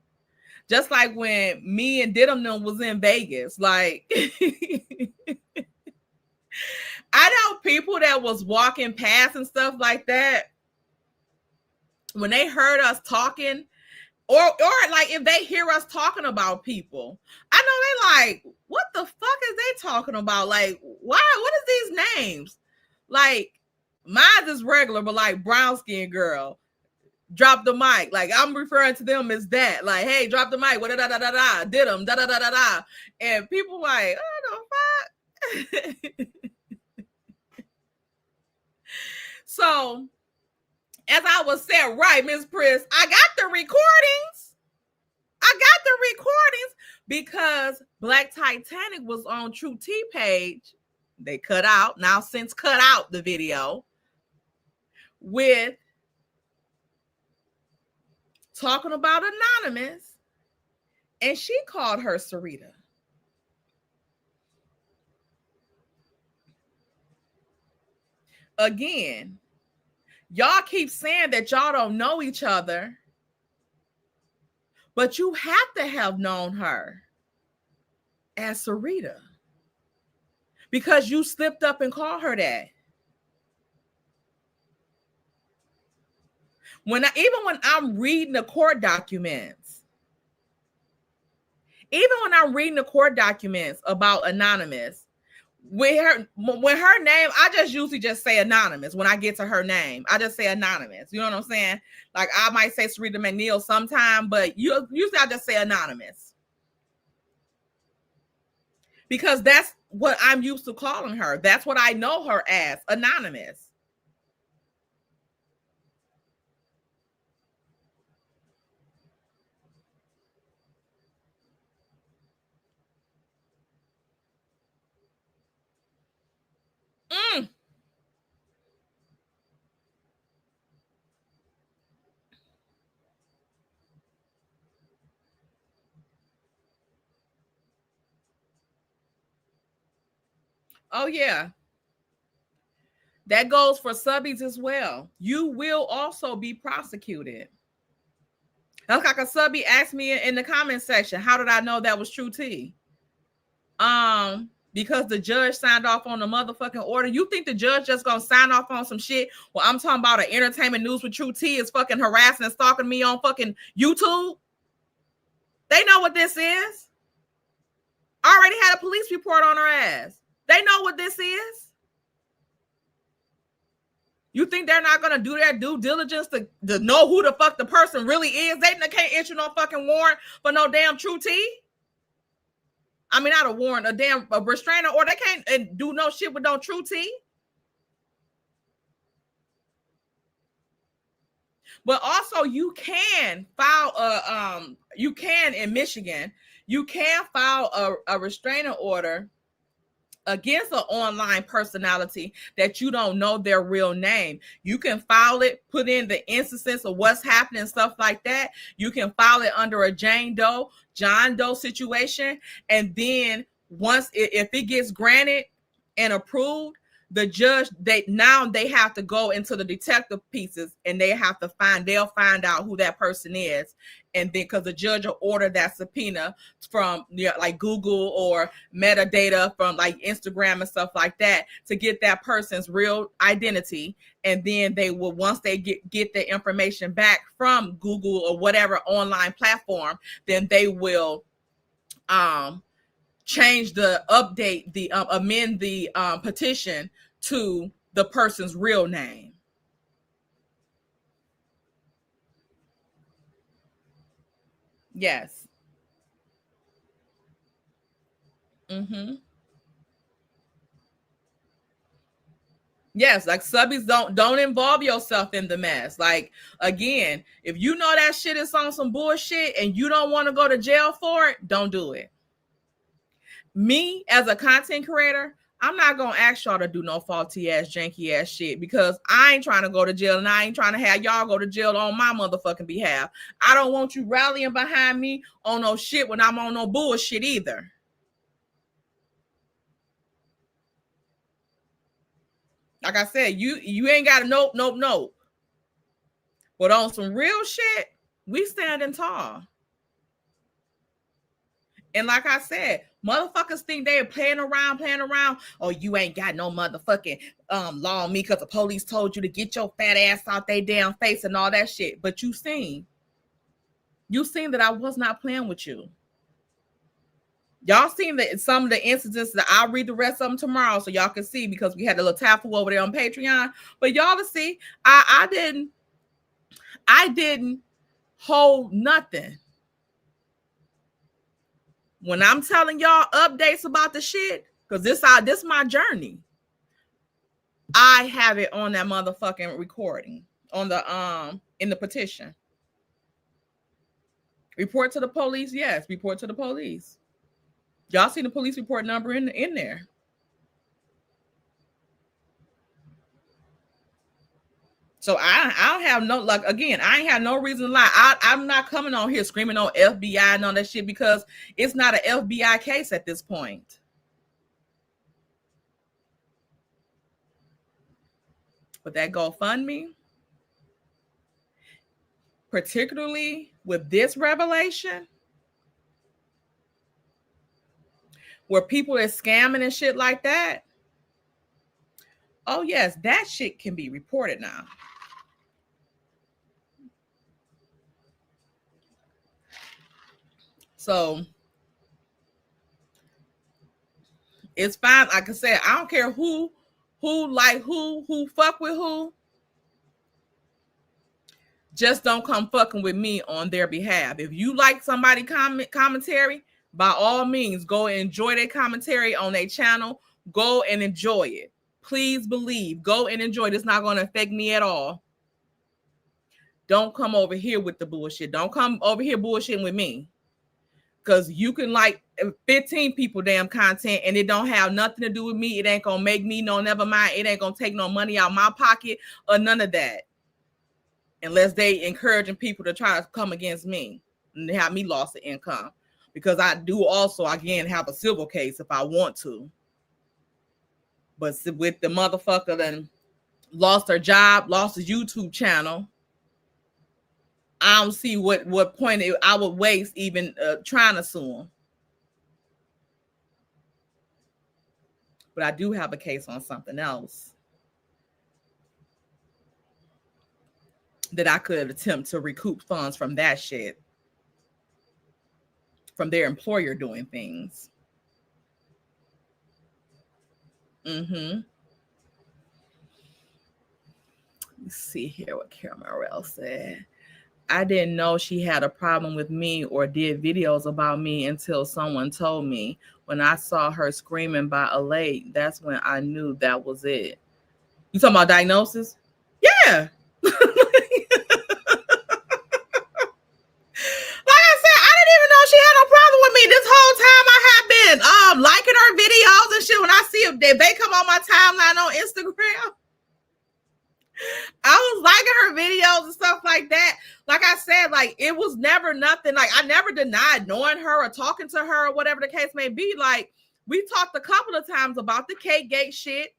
Just like when me and Diddum was in Vegas, like I know people that was walking past and stuff like that. When they heard us talking, or like if they hear us talking about people, I know they like, what the fuck is they talking about? Like, why? What is these names? Like, mine is regular, but like brown skin girl, drop the mic. Like, I'm referring to them as that. Like, hey, drop the mic. What da da da da did them da da da da da. And people like, oh the fuck. So, as I was saying, right, Miss Pris, I got the recordings. Because Black Titanic was on True T page. They since cut out the video with talking about Anonymous, and she called her Sarita. Again, y'all keep saying that y'all don't know each other, but you have to have known her as Sarita because you slipped up and called her that. Even when I'm reading the court documents about Anonymous, when her name, I just usually just say Anonymous. When I get to her name, I just say Anonymous. You know what I'm saying? Like, I might say Sarita McNeil sometime, but usually I just say Anonymous. Because that's what I'm used to calling her. That's what I know her as, Anonymous. Oh, yeah. That goes for subbies as well. You will also be prosecuted. That's like a subby asked me in the comment section, how did I know that was True T? Because the judge signed off on the motherfucking order. You think the judge just gonna sign off on some shit? Well, I'm talking about an entertainment news with True T is fucking harassing and stalking me on fucking YouTube. They know what this is. I already had a police report on her ass. They know what this is. You think they're not gonna do their due diligence to know who the fuck the person really is? They can't issue no fucking warrant for no damn True T. I mean, not a warrant, a restraining order. They can't do no shit with no True T. But also, you can file you can in Michigan, you can file a restraining order against an online personality that you don't know their real name. You can file it, put in the instances of what's happening, stuff like that. You can file it under a Jane Doe, John Doe situation. And then once if it gets granted and approved, the judge, they have to go into the detective pieces and they'll find out who that person is. And then because the judge will order that subpoena from like Google or metadata from like Instagram and stuff like that to get that person's real identity. And then they will, once they get the information back from Google or whatever online platform, then they will change amend the petition to the person's real name. Yes. Mm-hmm. Yes, like subbies, don't involve yourself in the mess. Like, again, if you know that shit is on some bullshit and you don't want to go to jail for it, don't do it. Me as a content creator, I'm not gonna ask y'all to do no faulty ass, janky ass shit because I ain't trying to go to jail and I ain't trying to have y'all go to jail on my motherfucking behalf. I don't want you rallying behind me on no shit when I'm on no bullshit either. Like I said, you ain't got a nope. But on some real shit, we standing tall. And like I said, motherfuckers think they're playing around. Oh, you ain't got no motherfucking law on me because the police told you to get your fat ass out their damn face and all that shit. But you seen that I was not playing with you. Y'all seen that some of the incidents that I'll read the rest of them tomorrow so y'all can see because we had a little taffle over there on Patreon. But y'all to see, I didn't hold nothing. When I'm telling y'all updates about the shit, because this my journey. I have it on that motherfucking recording on the in the petition. Report to the police, yes. Report to the police. Y'all see the police report number in there. So I don't have no, like, again, I ain't have no reason to lie. I'm not coming on here screaming on FBI and all that shit because it's not an FBI case at this point. But that GoFundMe, particularly with this revelation, where people are scamming and shit like that, oh yes, that shit can be reported now. So it's fine. Like I said, I don't care who fuck with who. Just don't come fucking with me on their behalf. If you like somebody commentary, by all means, go and enjoy their commentary on their channel. Go and enjoy it. Please believe. Go and enjoy it. It's not going to affect me at all. Don't come over here with the bullshit. Don't come over here bullshitting with me. Because you can like 15 people damn content and it don't have nothing to do with me. It ain't going to make me no, never mind. It ain't going to take no money out of my pocket or none of that. Unless they encouraging people to try to come against me and have me lost the income. Because I do also, again, have a civil case if I want to. But with the motherfucker that lost her job, lost his YouTube channel, I don't see what point I would waste even trying to sue him. But I do have a case on something else that I could attempt to recoup funds from that shit. From their employer doing things. Let's see here what Carol Morrell said. I didn't know she had a problem with me or did videos about me until someone told me. When I saw her screaming by a lake, that's when I knew that was it. You talking about diagnosis? Yeah. She had no problem with me this whole time. I have been liking her videos videos and shit, when I see them, they come on my timeline on Instagram, I was liking her videos and stuff like that. Like I said, like it was never nothing. Like I never denied knowing her or talking to her or whatever the case may be. Like we talked a couple of times about the K Gate shit,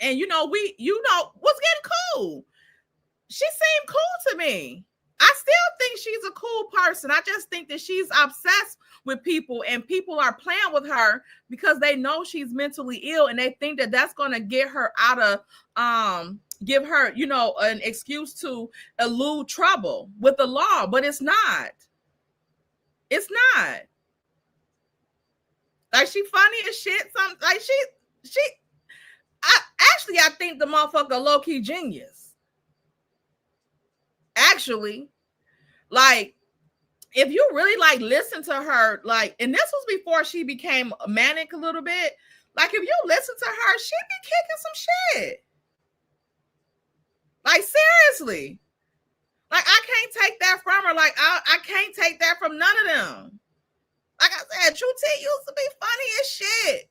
and was getting cool. She seemed cool to me. I still think she's a cool person. I just think that she's obsessed with people, and people are playing with her because they know she's mentally ill, and they think that that's going to get her out of give her, an excuse to elude trouble with the law, but it's not. It's not. Like she funny as shit. Like I think the motherfucker low key genius. Actually, like if you really like listen to her, like, and this was before she became manic a little bit. Like if you listen to her, she be kicking some shit. Like seriously, like I can't take that from her. Like I can't take that from none of them. Like I said, True T used to be funny as shit.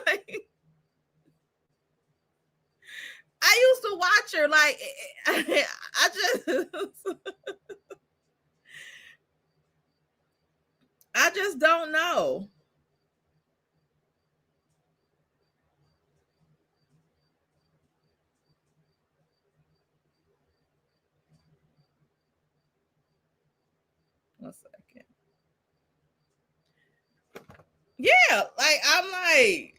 Like, I used to watch her. Like I just don't know. One second. Yeah, like I'm like,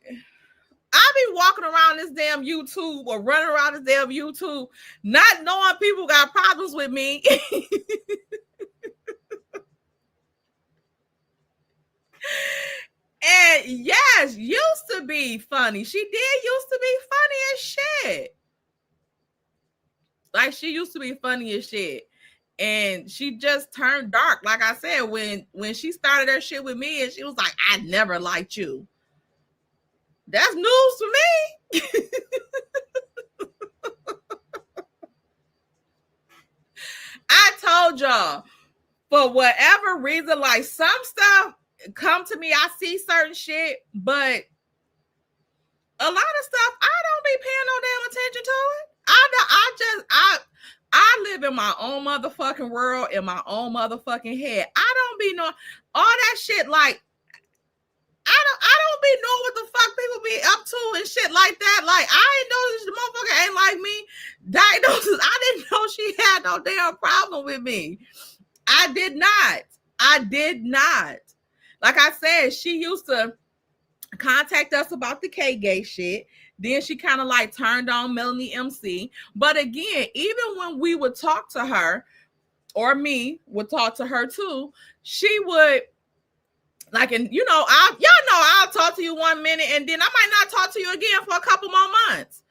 I be walking around this damn YouTube or running around this damn YouTube, not knowing people got problems with me. And yes, used to be funny. She did used to be funny as shit. Like she used to be funny as shit. And she just turned dark. Like I said, when she started her shit with me and she was like, I never liked you. That's news to me. I told y'all, for whatever reason, like some stuff come to me, I see certain shit, but a lot of stuff I don't be paying no damn attention to it. I live in my own motherfucking world, in my own motherfucking head. I don't be knowing all that shit. Like I don't be knowing what the fuck people be up to and shit like that. Like I ain't know this motherfucker ain't like me. Diagnosis. I didn't know she had no damn problem with me. I did not. Like I said, she used to contact us about the K-Gate shit. Then she kind of like turned on Melanie MC. But again, even when we would talk to her, or me would talk to her too, she would like, and y'all know I'll talk to you 1 minute and then I might not talk to you again for a couple more months.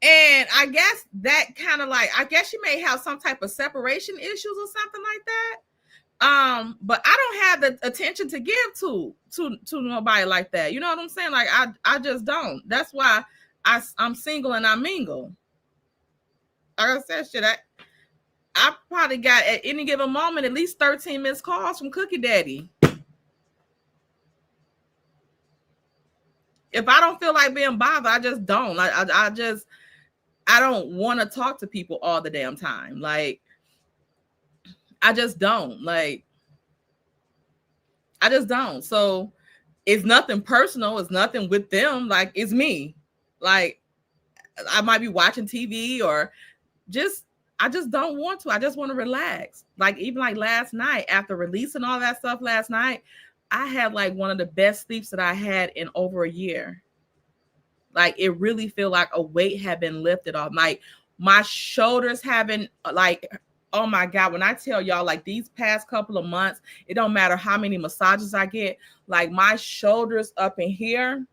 And I guess that kind of like, I guess she may have some type of separation issues or something like that. But I don't have the attention to give to nobody like that. You know what I'm saying? Like I just don't. That's why I'm single and I mingle. Like I said, shit, I probably got at any given moment at least 13 missed calls from Cookie Daddy. If I don't feel like being bothered, I just don't. I don't want to talk to people all the damn time. Like I just don't. Like I just don't. So it's nothing personal. It's nothing with them. Like it's me. Like I might be watching TV or I just don't want to. I just want to relax. Like even like last night after releasing all that stuff last night, I had like one of the best sleeps that I had in over a year. Like it really feel like a weight had been lifted off. Like my shoulders haven't like, oh my God, when I tell y'all like these past couple of months, it don't matter how many massages I get, like my shoulders up in here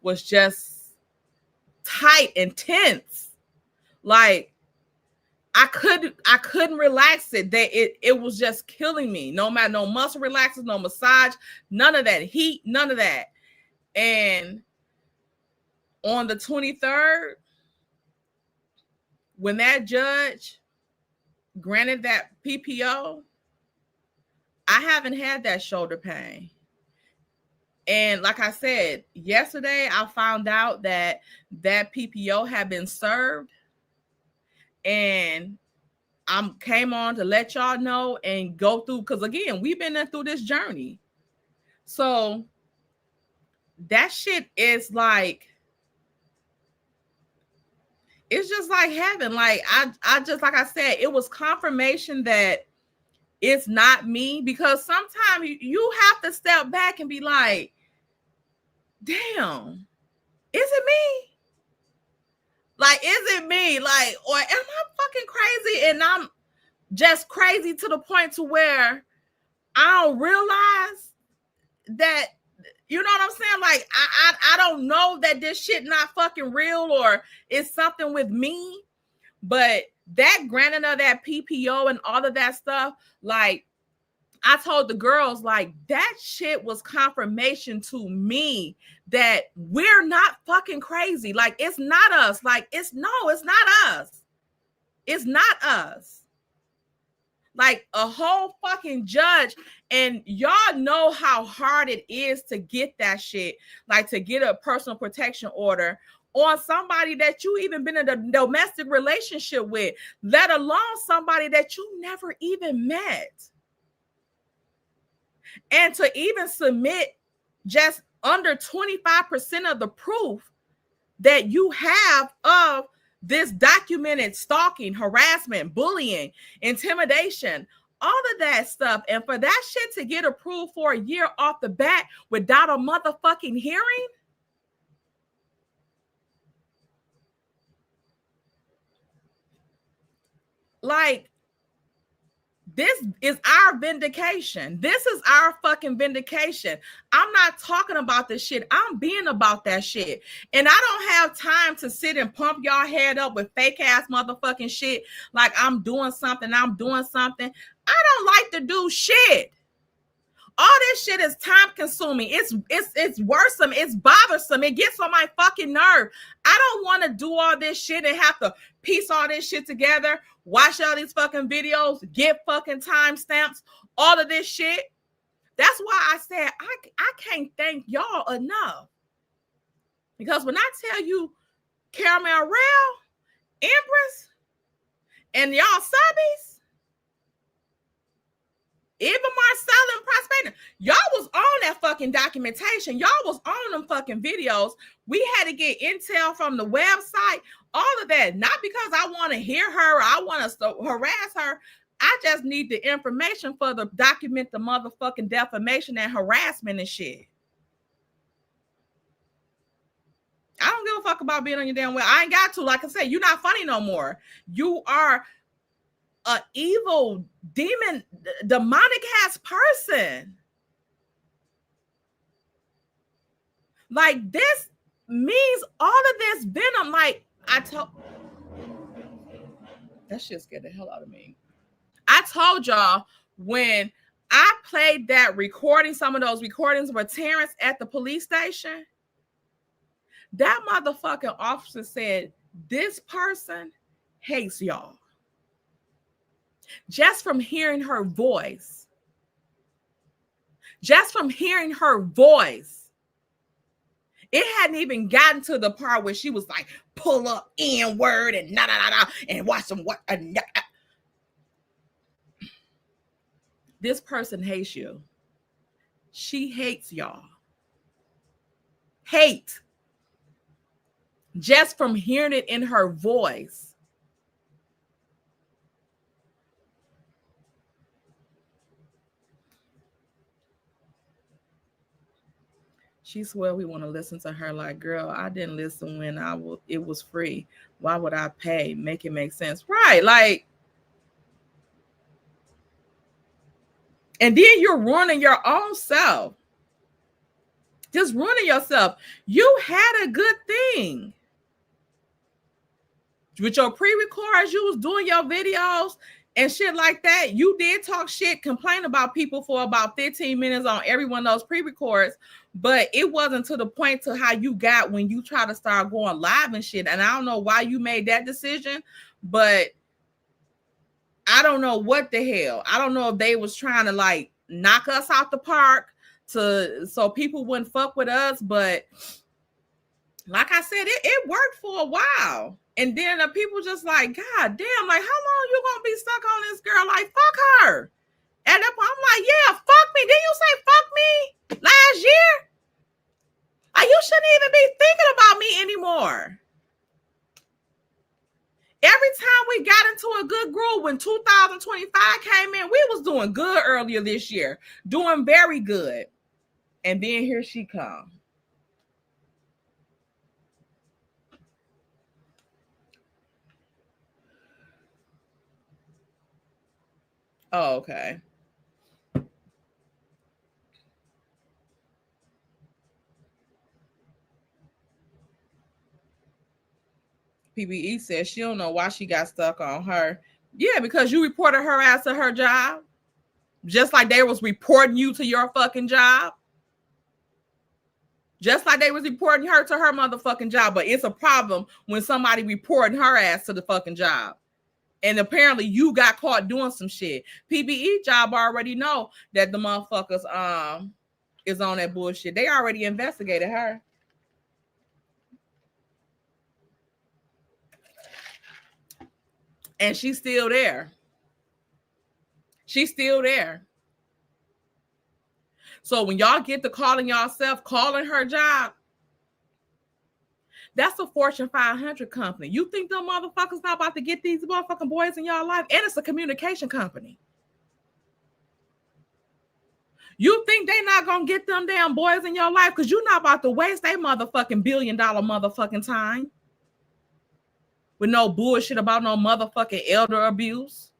was just tight and tense. Like I couldn't relax it. It was just killing me. No matter, no muscle relaxers, no massage, none of that heat, none of that. And on the 23rd, when that judge granted that PPO, I haven't had that shoulder pain. And like I said, yesterday I found out that PPO had been served, and I came on to let y'all know and go through, because again, we've been through this journey. So that shit is like, it's just like heaven. Like I just, like I said, it was confirmation that it's not me, because sometimes you have to step back and be like, damn, is it me? Like, is it me? Like, or am I fucking crazy? And I'm just crazy to the point to where I don't realize that, you know what I'm saying? Like, I don't know that this shit not fucking real, or it's something with me. But that granting of that PPO and all of that stuff, like, I told the girls, like, that shit was confirmation to me that we're not fucking crazy. Like, it's not us. Like, it's not us. It's not us. Like, a whole fucking judge. And y'all know how hard it is to get that shit. Like, to get a personal protection order on somebody that you even been in a domestic relationship with, let alone somebody that you never even met. And to even submit just under 25% of the proof that you have of this documented stalking, harassment, bullying, intimidation, all of that stuff. And for that shit to get approved for a year off the bat without a motherfucking hearing. Like, this is our vindication. This is our fucking vindication. I'm not talking about this shit. I'm being about that shit. And I don't have time to sit and pump y'all head up with fake ass motherfucking shit. Like, I'm doing something. I don't like to do shit. All this shit is time consuming. It's worrisome. It's bothersome. It gets on my fucking nerve. I don't want to do all this shit and have to piece all this shit together, watch all these fucking videos, get fucking timestamps, all of this shit. That's why I said I can't thank y'all enough. Because when I tell you Caramel Rail, Empress, and y'all subbies, even Marcella and Prospector, y'all was on that fucking documentation. Y'all was on them fucking videos. We had to get intel from the website, all of that. Not because I want to hear her, I want to harass her. I just need the information for the document the motherfucking defamation and harassment and shit. I don't give a fuck about being on your damn way. I ain't got to. Like I said, you're not funny no more. You are an evil, demon, demonic ass person. Like, this means all of this venom. Like, that shit scared the hell out of me. I told y'all when I played that recording, some of those recordings with Terrence at the police station, that motherfucking officer said, this person hates y'all. Just from hearing her voice. Just from hearing her voice. It hadn't even gotten to the part where she was like, pull up N-word and and watch them. This person hates you. She hates y'all. Hate. Just from hearing it in her voice. She swear we want to listen to her. Like, girl, I didn't listen when it was free. Why would I pay? Make it make sense. Right. Like, and then you're ruining your own self. Just ruining yourself. You had a good thing. With your pre-records, you was doing your videos and shit like that. You did talk shit, complain about people for about 15 minutes on every one of those pre-records, but it wasn't to the point to how you got when you try to start going live and shit. And I don't know why you made that decision, but I don't know what the hell. I don't know if they was trying to like knock us out the park, so people wouldn't fuck with us. But like I said, it worked for a while. And then the people just like, God damn, like, how long you gonna be stuck on this girl? Like, fuck her. And I'm like, yeah, fuck me. Didn't you say fuck me last year? Like, you shouldn't even be thinking about me anymore. Every time we got into a good groove, when 2025 came in, we was doing good earlier this year, doing very good. And then here she comes. Oh, okay. PBE says she don't know why she got stuck on her. Yeah, because you reported her ass to her job. Just like they was reporting you to your fucking job. Just like they was reporting her to her motherfucking job. But it's a problem when somebody reporting her ass to the fucking job. And apparently you got caught doing some shit. PBE job already know that the motherfuckers is on that bullshit. They already investigated her. And she's still there. She's still there. So when y'all get to calling yourself, calling her job, that's a Fortune 500 company. You think them motherfuckers not about to get these motherfucking boys in y'all life? And it's a communication company. You think they not gonna get them damn boys in your life because you're not about to waste their motherfucking $1 billion motherfucking time with no bullshit about no motherfucking elder abuse.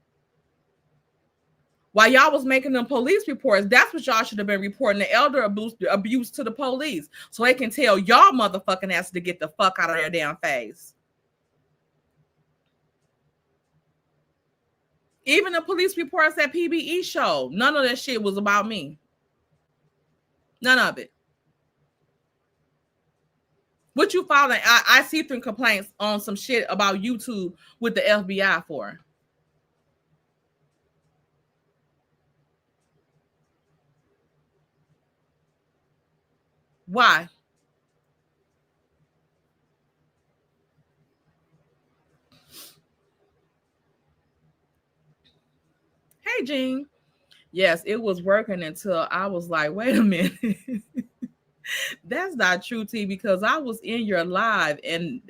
While y'all was making them police reports, that's what y'all should have been reporting, the elder abuse to the police, so they can tell y'all motherfucking ass to get the fuck out of their damn face. Even the police reports that PBE showed, none of that shit was about me. None of it. What you filing IC3 complaints on some shit about YouTube with the FBI for? Why? Hey, Jean. Yes, it was working until I was like, wait a minute. That's not true, T, because I was in your live and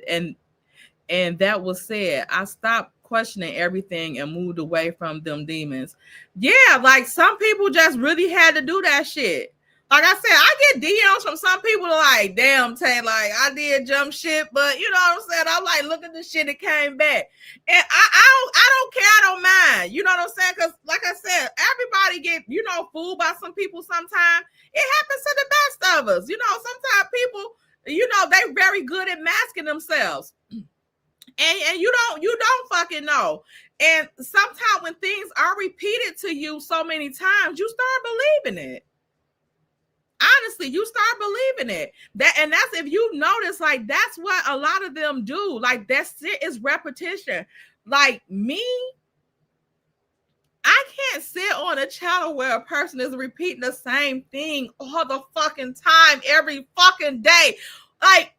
that was said. I stopped questioning everything and moved away from them demons. Yeah, like some people just really had to do that shit. Like I said, I get DMs from some people like, damn, Tay, like I did jump shit, but you know what I'm saying? I'm like, look at the shit that came back. And I don't care, I don't mind. You know what I'm saying? Because like I said, everybody get, fooled by some people sometimes. It happens to the best of us. Sometimes people, they very good at masking themselves. And you don't fucking know. And sometimes when things are repeated to you so many times, you start believing it. Honestly, you start believing it. And that's if you notice, like that's what a lot of them do. Like that's it, is repetition. Like me, I can't sit on a channel where a person is repeating the same thing all the fucking time, every fucking day. Like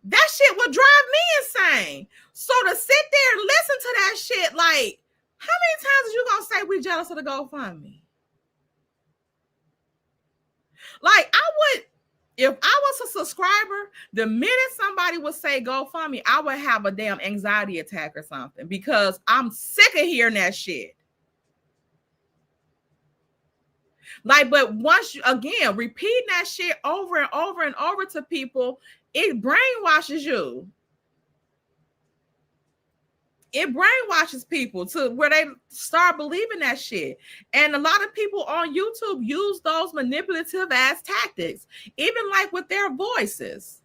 that shit would drive me insane. So to sit there and listen to that shit, like, how many times are you gonna say we jealous of the GoFundMe? Like, if I was a subscriber, the minute somebody would say GoFundMe, I would have a damn anxiety attack or something because I'm sick of hearing that shit. Like, but once you, again, repeating that shit over and over and over to people, it brainwashes you. It brainwashes people to where they start believing that shit. And a lot of people on YouTube use those manipulative ass tactics, even like with their voices.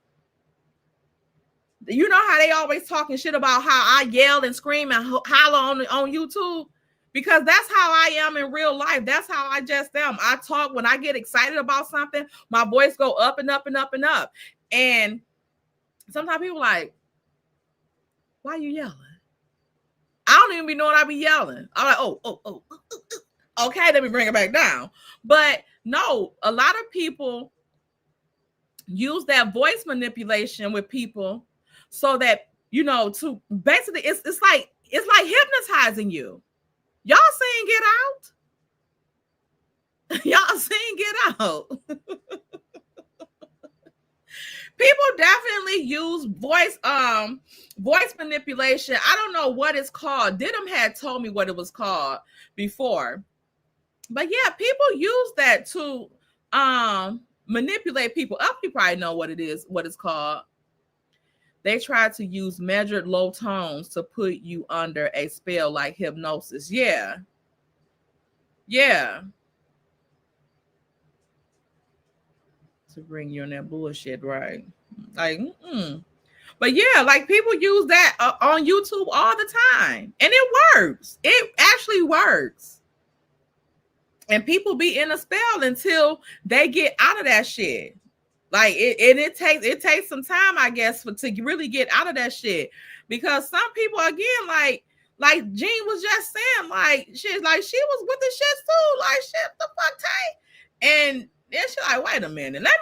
You know how they always talking shit about how I yell and scream and holler on YouTube? Because that's how I am in real life. That's how I just am. I talk when I get excited about something, my voice go up and up and up and up. And sometimes people like, why are you yelling? I don't even be knowing I be yelling. I'm like, oh. Okay, let me bring it back down. But No, a lot of people use that voice manipulation with people so that, you know, to basically it's like hypnotizing you. Y'all seen Get Out? Y'all seen Get Out? People definitely use voice manipulation. I don't know what it's called. Didum had told me what it was called before. But yeah, people use that to manipulate people. Other people probably know what it is, what it's called. They try to use measured low tones to put you under a spell like hypnosis. Yeah. Yeah. To bring you in that bullshit, right? Like, But yeah, like people use that on YouTube all the time. And it works. It actually works. And people be in a spell until they get out of that shit. Like it takes some time, I guess, to really get out of that shit. Because some people, again, like Jean was just saying, like she was with the shit too. Like, shit, the fuck tight. And then she like, wait a minute, let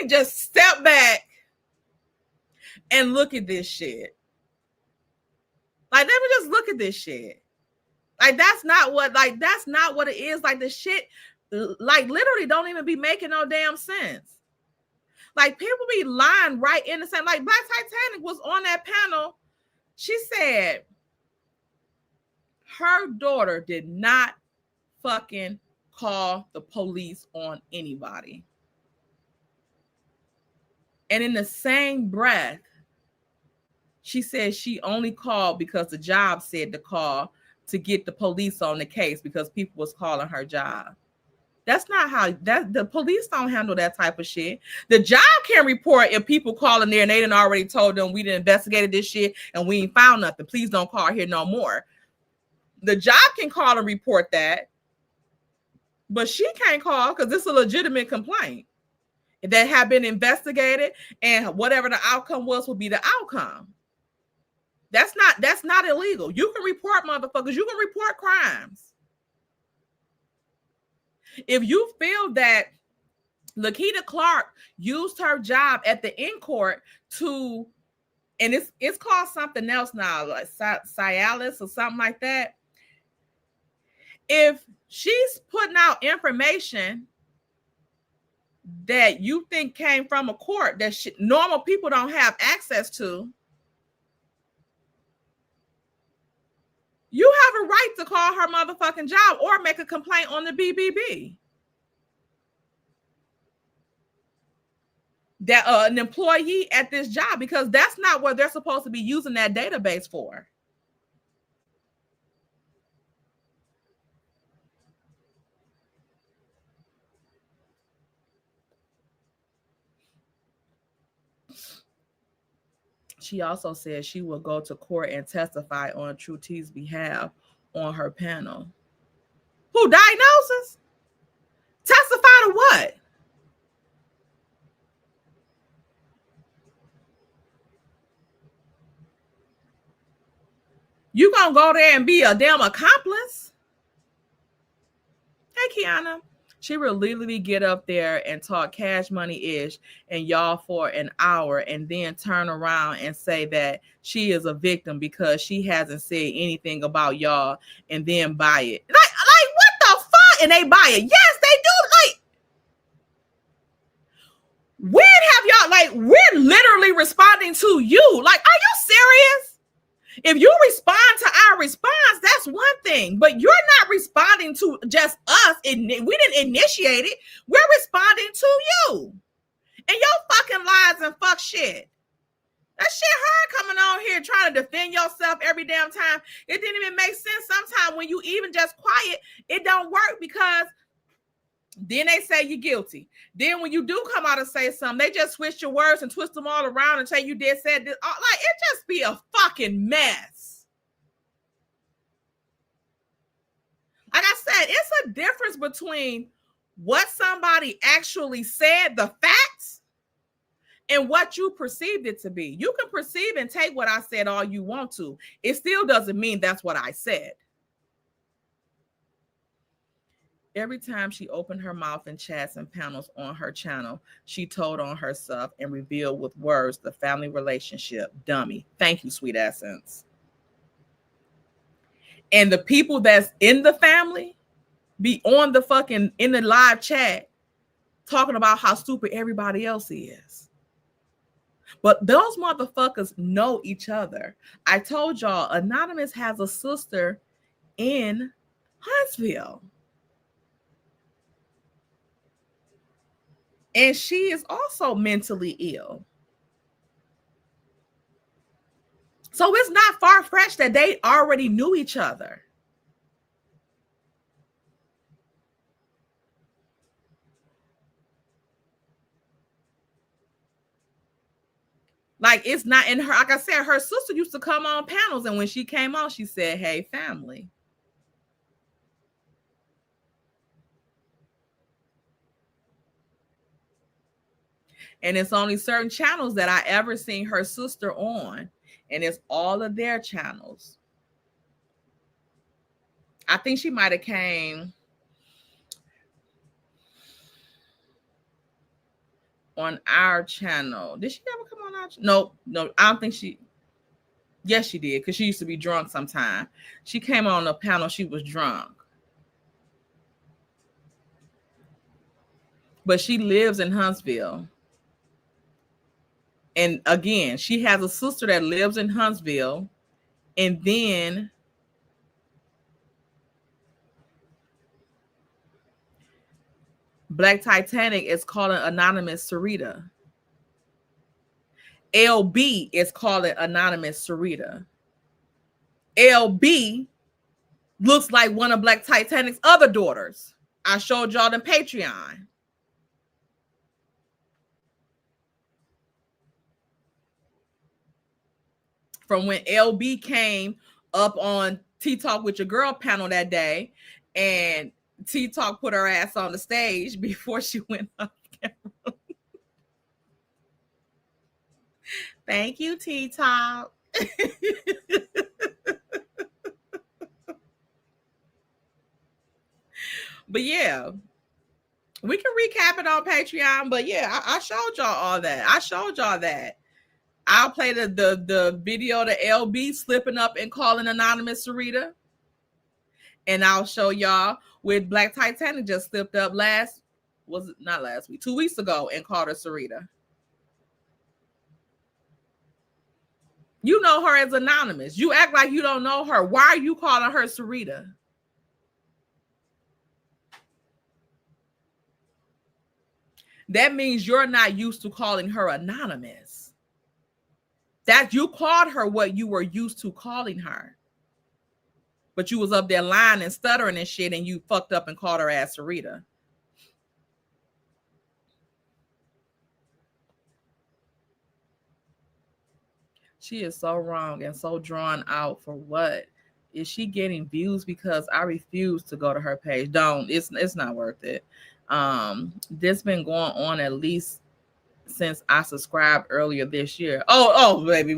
me just step back and look at this shit. Like, let me just look at this shit. Like, that's not what it is. Like, the shit, like, literally don't even be making no damn sense. Like, people be lying right in the same. Like, Black Titanic was on that panel. She said her daughter did not fucking call the police on anybody. And in the same breath, she said she only called because the job said to call to get the police on the case because people was calling her job. That's not how the police don't handle that type of shit. The job can report if people calling there and they done already told them we done investigated this shit and we ain't found nothing. Please don't call here no more. The job can call and report that, but she can't call because it's a legitimate complaint that have been investigated, and whatever the outcome was will be the outcome. That's not illegal. You can report motherfuckers. You can report crimes. If you feel that Lakita Clark used her job at the in court to, and it's called something else now, like Cialis or something like that. If she's putting out information that you think came from a court that normal people don't have access to, you have a right to call her motherfucking job or make a complaint on the BBB. That an employee at this job, because that's not what they're supposed to be using that database for. She also said she will go to court and testify on True T's behalf on her panel. Who, diagnosis? Testify to what? You gonna go there and be a damn accomplice? Hey, Kiana. She will literally get up there and talk cash money-ish and y'all for an hour and then turn around and say that she is a victim because she hasn't said anything about y'all and then buy it. Like what the fuck? And they buy it. Yes, they do. Like, when have y'all, like, we're literally responding to you. Like, are you serious? If you respond to our response, that's one thing, but you're not responding to just us. We didn't initiate it. We're responding to you and your fucking lies and fuck shit. That shit hard coming on here trying to defend yourself every damn time. It didn't even make sense. Sometimes when you even just quiet, it don't work because then they say you're guilty. Then when you do come out and say something, they just switch your words and twist them all around and say you did said this. Like, it just be a fucking mess. Like I said, it's a difference between what somebody actually said, the facts, and what you perceived it to be. You can perceive and take what I said all you want to. It still doesn't mean that's what I said. Every time she opened her mouth in chats and panels on her channel, she told on herself and revealed with words the family relationship. Dummy. Thank you, sweet essence. And the people that's in the family be on the fucking in the live chat talking about how stupid everybody else is. But those motherfuckers know each other. I told y'all, Anonymous has a sister in Huntsville. And she is also mentally ill. So it's not far-fetched that they already knew each other. Like, it's not in her. Like I said, her sister used to come on panels, and when she came on, she said, "Hey, family." And it's only certain channels that I ever seen her sister on, and it's all of their channels. I think she might have came on our channel. Did she ever come on our channel? No, I don't think she. Yes, she did, because she used to be drunk sometime. She came on the panel, she was drunk. But she lives in Huntsville. And again, she has a sister that lives in Huntsville. And then Black Titanic is calling Anonymous Sarita. LB is calling Anonymous Sarita. LB looks like one of Black Titanic's other daughters. I showed y'all the Patreon. From when LB came up on Tea Talk with Your Girl panel that day, and Tea Talk put her ass on the stage before she went up camera. Thank you, Tea Talk. But yeah, we can recap it on Patreon. But yeah, I showed y'all all that. I showed y'all that. I'll play the video to LB slipping up and calling Anonymous Sarita. And I'll show y'all with Black Titanic just slipped up not last week, 2 weeks ago, and called her Sarita. You know her as Anonymous. You act like you don't know her. Why are you calling her Sarita? That means you're not used to calling her Anonymous. That you called her what you were used to calling her. But you was up there lying and stuttering and shit, and you fucked up and called her ass Sarita. She is so wrong and so drawn out for what? Is she getting views because I refuse to go to her page? Don't. It's not worth it. This been going on at least since I subscribed earlier this year. Oh, baby.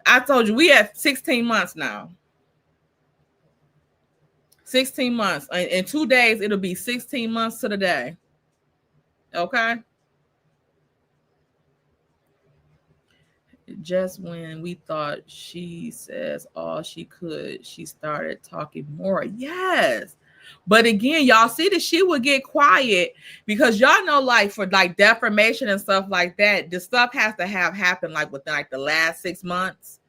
I told you we have 16 months now. 16 months. In 2 days, it'll be 16 months to the day. Okay? Just when we thought she says all she could, she started talking more. Yes. But again, y'all see that she would get quiet because y'all know, like, for like defamation and stuff like that, the stuff has to have happened like within like the last 6 months.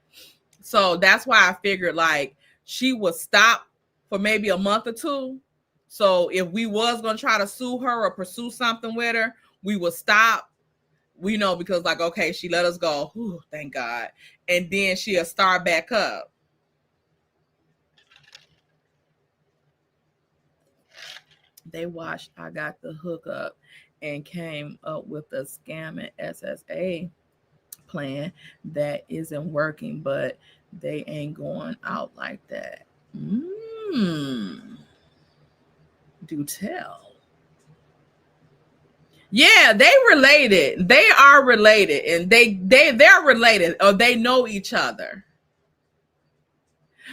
So that's why I figured like she would stop for maybe a month or two. So if we was gonna try to sue her or pursue something with her, we would stop. We know because like, okay, she let us go. Whew, thank God. And then she'll start back up. They watched I Got the Hookup and came up with a scam and SSA plan that isn't working, but they ain't going out like that. Do tell. Yeah, they related. They are related, and they're related, or they know each other.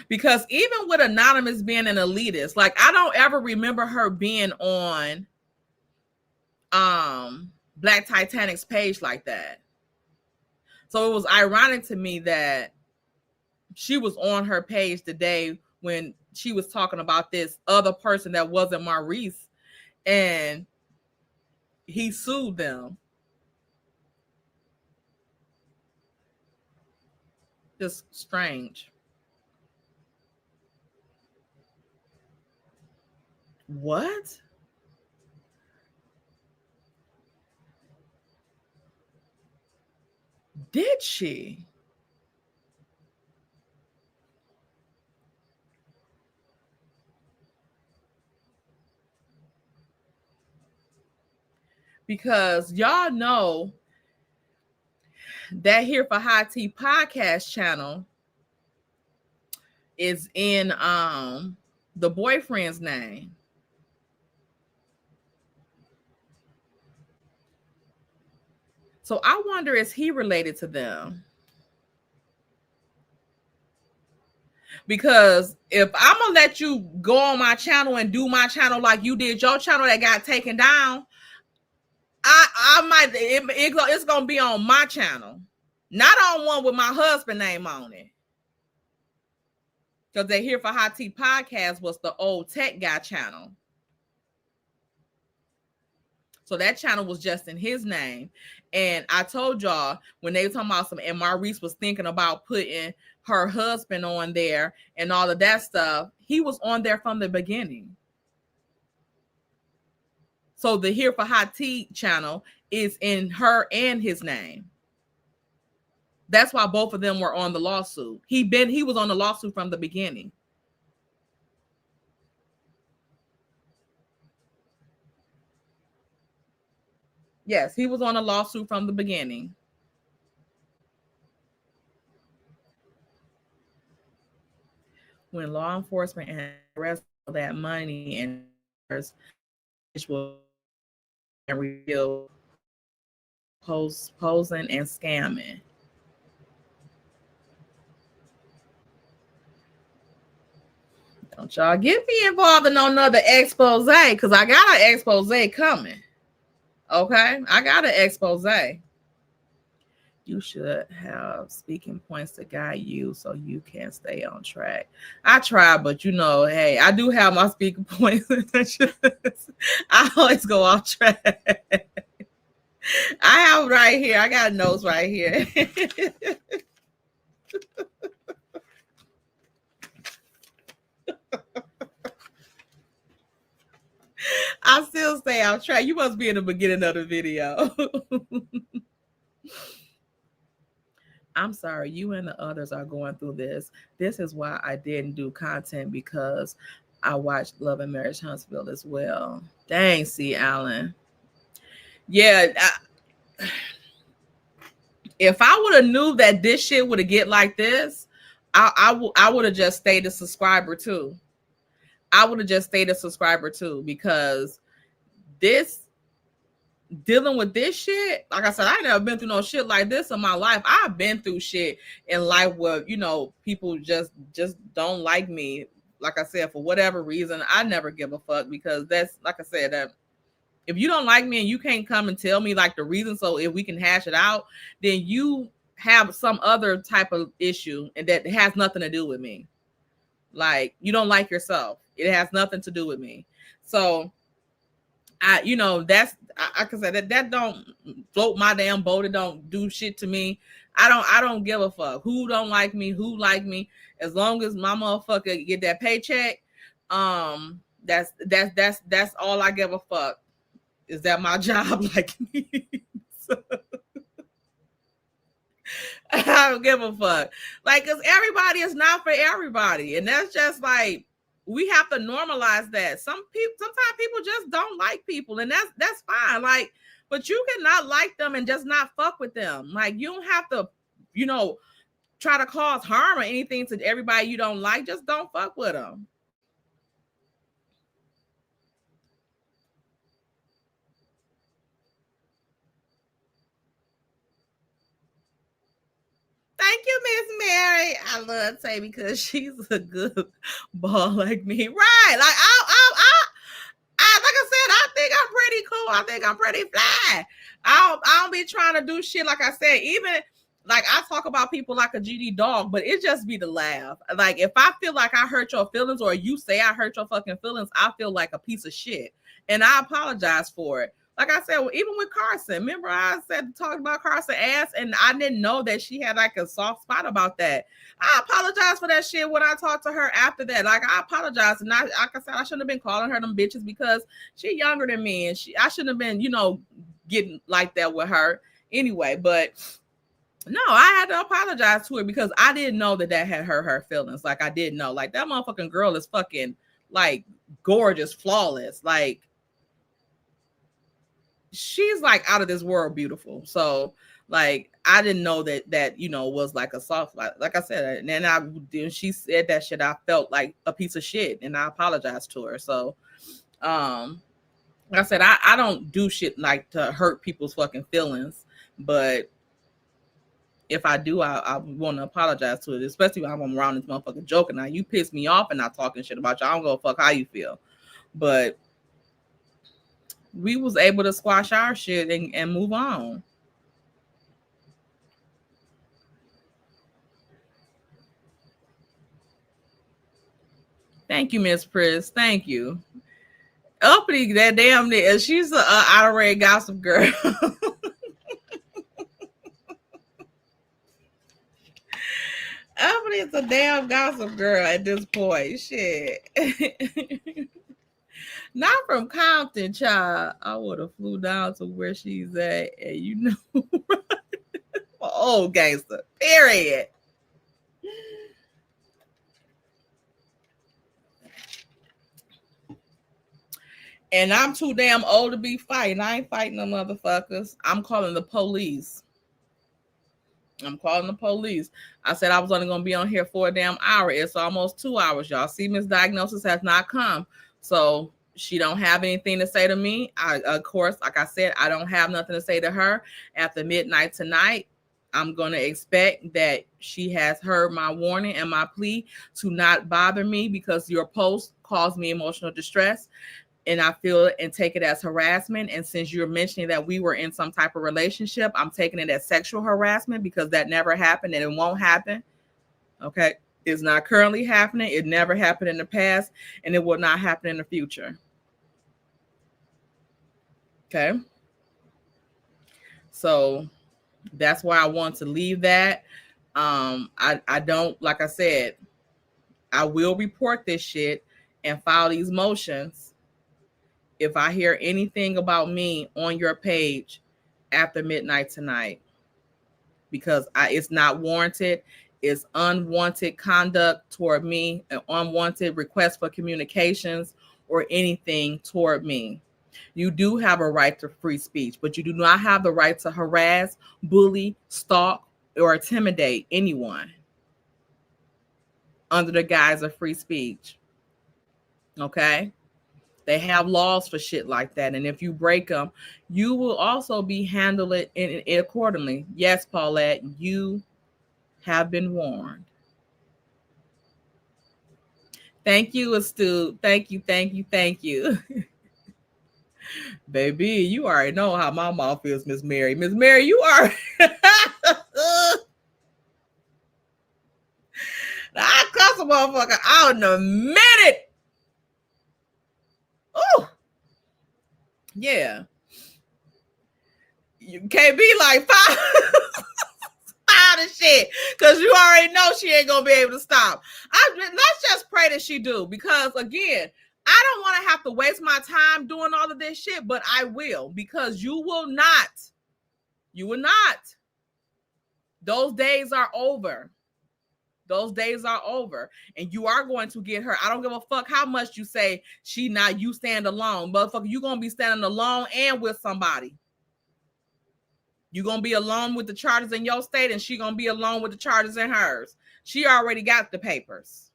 Because even with Anonymous being an elitist, like I don't ever remember her being on Black Titanic's page like that. So it was ironic to me that she was on her page the day when she was talking about this other person that wasn't Maurice, and he sued them. Just strange. What? Did she? Because y'all know that Here for High Tea podcast channel is in the boyfriend's name. So I wonder, is he related to them? Because if I'm gonna let you go on my channel and do my channel like you did your channel that got taken down, I might it's gonna be on my channel, not on one with my husband name on it. Because they Here for Hot Tea podcast was the old tech guy channel. So that channel was just in his name. And I told y'all when they were talking about some, and Maurice was thinking about putting her husband on there and all of that stuff, he was on there from the beginning. So the Here for Hot Tea channel is in her and his name. That's why both of them were on the lawsuit. He was on the lawsuit from the beginning. Yes, he was on a lawsuit from the beginning. When law enforcement and arrest that money and which will reveal posing and scamming. Don't y'all get me involved in another expose, because I got an expose coming. Okay, I got an expose. You should have speaking points to guide you so you can stay on track. I try, but hey, I do have my speaking points. I always go off track. I have right here. I got notes right here. I still stay on track. You must be in the beginning of the video. I'm sorry, you and the others are going through this. This is why I didn't do content, because I watched Love and Marriage Huntsville as well. Dang, C. Allen. Yeah, if I would have knew that this shit would have get like this, I would have just stayed a subscriber too. I would have just stayed a subscriber too, because dealing with this shit, like I said, I ain't never been through no shit like this in my life. I've been through shit in life where people just don't like me. Like I said, for whatever reason, I never give a fuck, because that's, like I said, that if you don't like me and you can't come and tell me like the reason, so if we can hash it out, then you have some other type of issue and that has nothing to do with me. Like, you don't like yourself. It has nothing to do with me. So that's, like I said, that don't float my damn boat. It don't do shit to me. I don't give a fuck who don't like me, who like me. As long as my motherfucker get that paycheck, that's all I give a fuck. Is that my job like me? So, I don't give a fuck. Like, because everybody is not for everybody. And that's just like, we have to normalize that. Sometimes people just don't like people, and that's fine. Like, but you cannot like them and just not fuck with them. Like, you don't have to, try to cause harm or anything to everybody you don't like. Just don't fuck with them. you, Miss Mary. I love Tay because she's a good ball like me. Right. Like like I said, I think I'm pretty cool. I think I'm pretty fly. I don't be trying to do shit like I said. Even like I talk about people like a GD dog, but it just be the laugh. Like if I feel like I hurt your feelings or you say I hurt your fucking feelings, I feel like a piece of shit. And I apologize for it. Like I said, well, even with Carson, remember I said talking about Carson ass, and I didn't know that she had like a soft spot about that. I apologize for that shit when I talked to her after that. Like I apologize, and like I said, I shouldn't have been calling her them bitches because she's younger than me, and I shouldn't have been, getting like that with her anyway. But no, I had to apologize to her because I didn't know that had hurt her feelings. Like I didn't know. Like that motherfucking girl is fucking like gorgeous, flawless. Like she's like out of this world beautiful. So like I didn't know that was like a soft, like I said, and then she said that shit, I felt like a piece of shit, and I apologized to her. So like I said, I don't do shit like to hurt people's fucking feelings, but if I do, I want to apologize to it, especially when I'm around this motherfucker joking. Now you piss me off and not talking shit about you. I don't go fuck how you feel, but we was able to squash our shit and move on. Thank you, Miss Pris. Thank you. Uppity, that damn nigga. She's a honorary gossip girl. Uppity is a damn gossip girl at this point. Shit. Not from Compton, child. I would have flew down to where she's at, and old gangster. Period. And I'm too damn old to be fighting. I ain't fighting no motherfuckers. I'm calling the police. I said I was only going to be on here for a damn hour. It's almost 2 hours, y'all. See, misdiagnosis has not come. So she don't have anything to say to me. Of course, like I said, I don't have nothing to say to her. After midnight tonight, I'm going to expect that she has heard my warning and my plea to not bother me because your post caused me emotional distress. And I feel and take it as harassment. And since you're mentioning that we were in some type of relationship, I'm taking it as sexual harassment because that never happened and it won't happen. Okay. It's not currently happening. It never happened in the past and it will not happen in the future. Okay. So that's why I want to leave that. I don't, like I said, I will report this shit and file these motions if I hear anything about me on your page after midnight tonight, because it's not warranted. It's unwanted conduct toward me, an unwanted request for communications or anything toward me. You do have a right to free speech, but you do not have the right to harass, bully, stalk, or intimidate anyone under the guise of free speech. Okay? They have laws for shit like that. And if you break them, you will also be handled accordingly. Yes, Paulette, you have been warned. Thank you, Astute. Thank you. Baby, you already know how my mom feels, Miss Mary. Miss Mary, you are. I cuss a motherfucker out in a minute. Oh, yeah. You can't be like five of shit because you already know she ain't gonna be able to stop. Let's just pray that she do, because again, I don't want to have to waste my time doing all of this shit, but I will, because you will not. Those days are over. And you are going to get her. I don't give a fuck how much you say you stand alone. Motherfucker, you gonna be standing alone and with somebody. You're going to be alone with the charges in your state, and she going to be alone with the charges in hers. She already got the papers.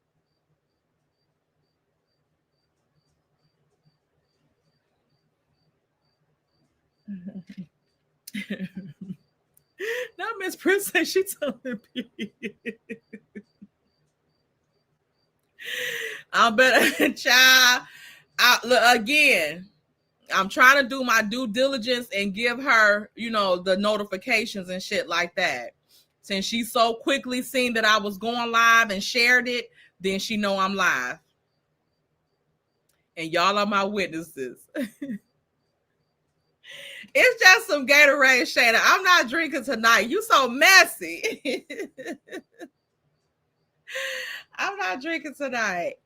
That Miss Prince said she telling me. I better, child. Look, again, I'm trying to do my due diligence and give her, the notifications and shit like that. Since she so quickly seen that I was going live and shared it, then she know I'm live. And y'all are my witnesses. It's just some Gatorade, Shayna. I'm not drinking tonight. You so messy. I'm not drinking tonight.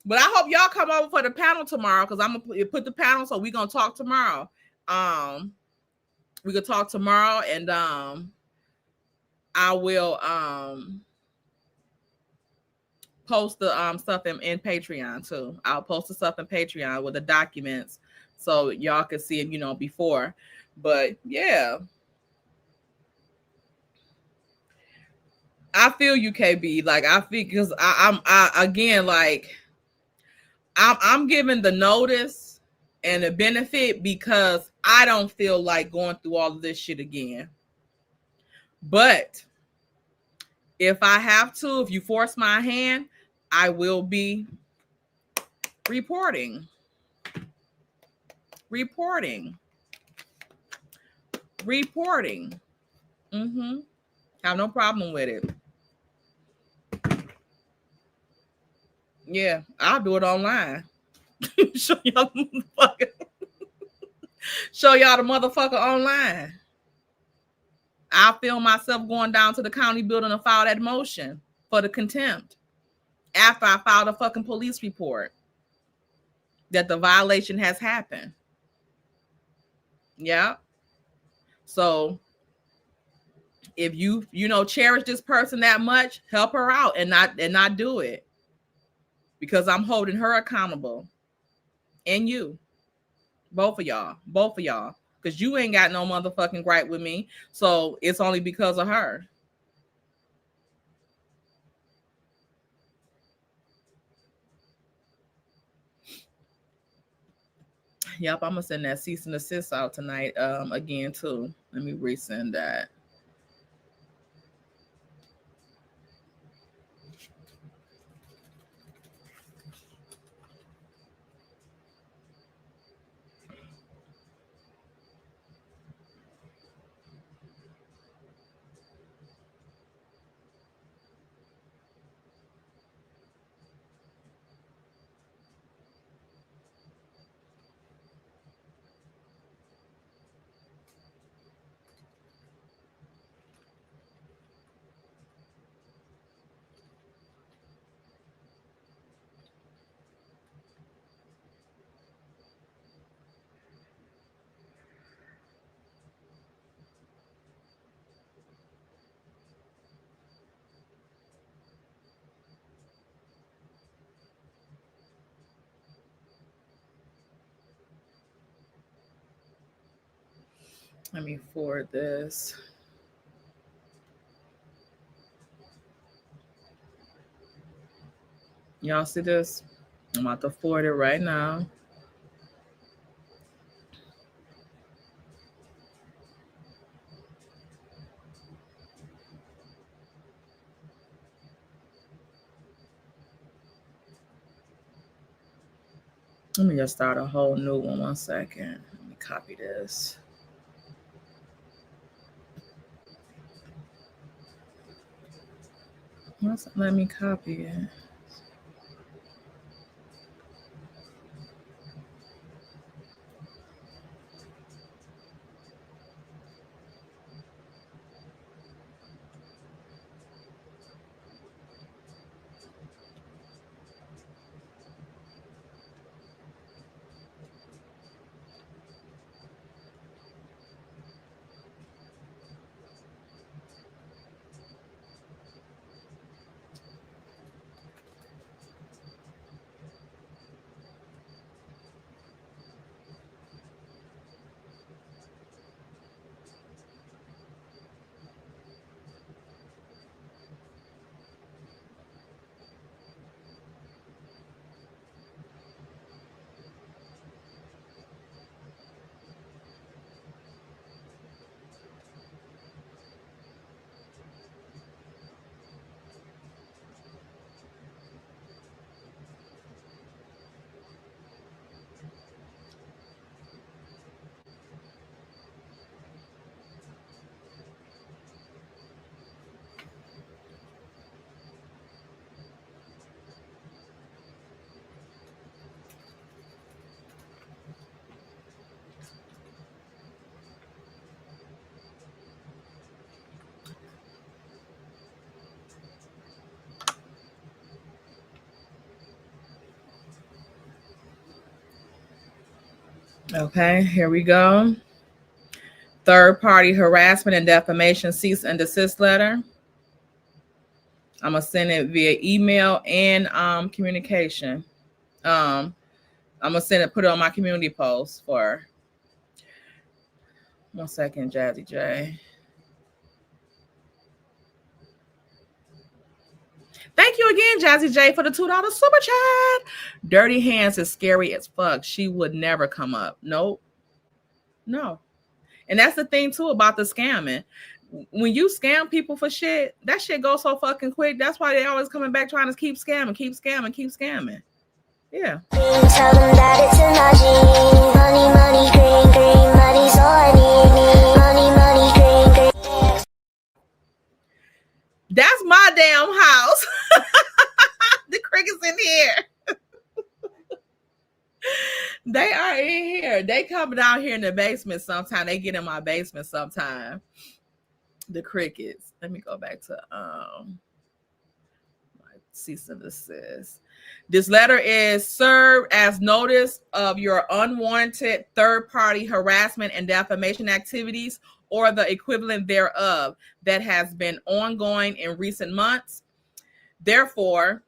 But I hope y'all come over for the panel tomorrow, because I'm gonna put the panel, so we're gonna talk tomorrow. We could talk tomorrow, and I will post the stuff in Patreon too. I'll post the stuff in Patreon with the documents, so y'all can see it, before. But yeah, I feel you, KB. Like, I feel, because I again, like, I'm giving the notice and the benefit because I don't feel like going through all of this shit again. But if I have to, if you force my hand, I will be reporting. Have no problem with it. Yeah, I'll do it online. Show y'all the motherfucker online. I'll film myself going down to the county building and file that motion for the contempt after I filed a fucking police report that the violation has happened. Yeah. So if you cherish this person that much, help her out and not do it, because I'm holding her accountable, and you, both of y'all, because you ain't got no motherfucking gripe with me. So it's only because of her. Yep, I'm gonna send that cease and desist out tonight again too. Let me resend that. Let me forward this. Y'all see this? I'm about to forward it right now. Let me just start a whole new one. 1 second. Let me copy this. Let me copy it. Okay, here we go. Third-party harassment and defamation cease and desist letter. I'm gonna send it via email and communication. I'm gonna send it, put it on my community post for 1 second, Jazzy J. Thank you again, Jazzy J, for the $2 super chat. Dirty Hands is scary as fuck. She would never come up. Nope. No. And that's the thing too about the scamming. When you scam people for shit, that shit goes so fucking quick. That's why they always coming back trying to keep scamming, keep scamming, keep scamming. Yeah. Tell them that it's an IG. Money, money, green, green, money's all I need. Money, money, green, green. That's my damn house. The crickets in here. They are in here. They come down here in the basement sometime. They get in my basement sometime. The crickets. Let me go back to cease and desist. This letter is served as notice of your unwarranted third-party harassment and defamation activities or the equivalent thereof that has been ongoing in recent months. Therefore,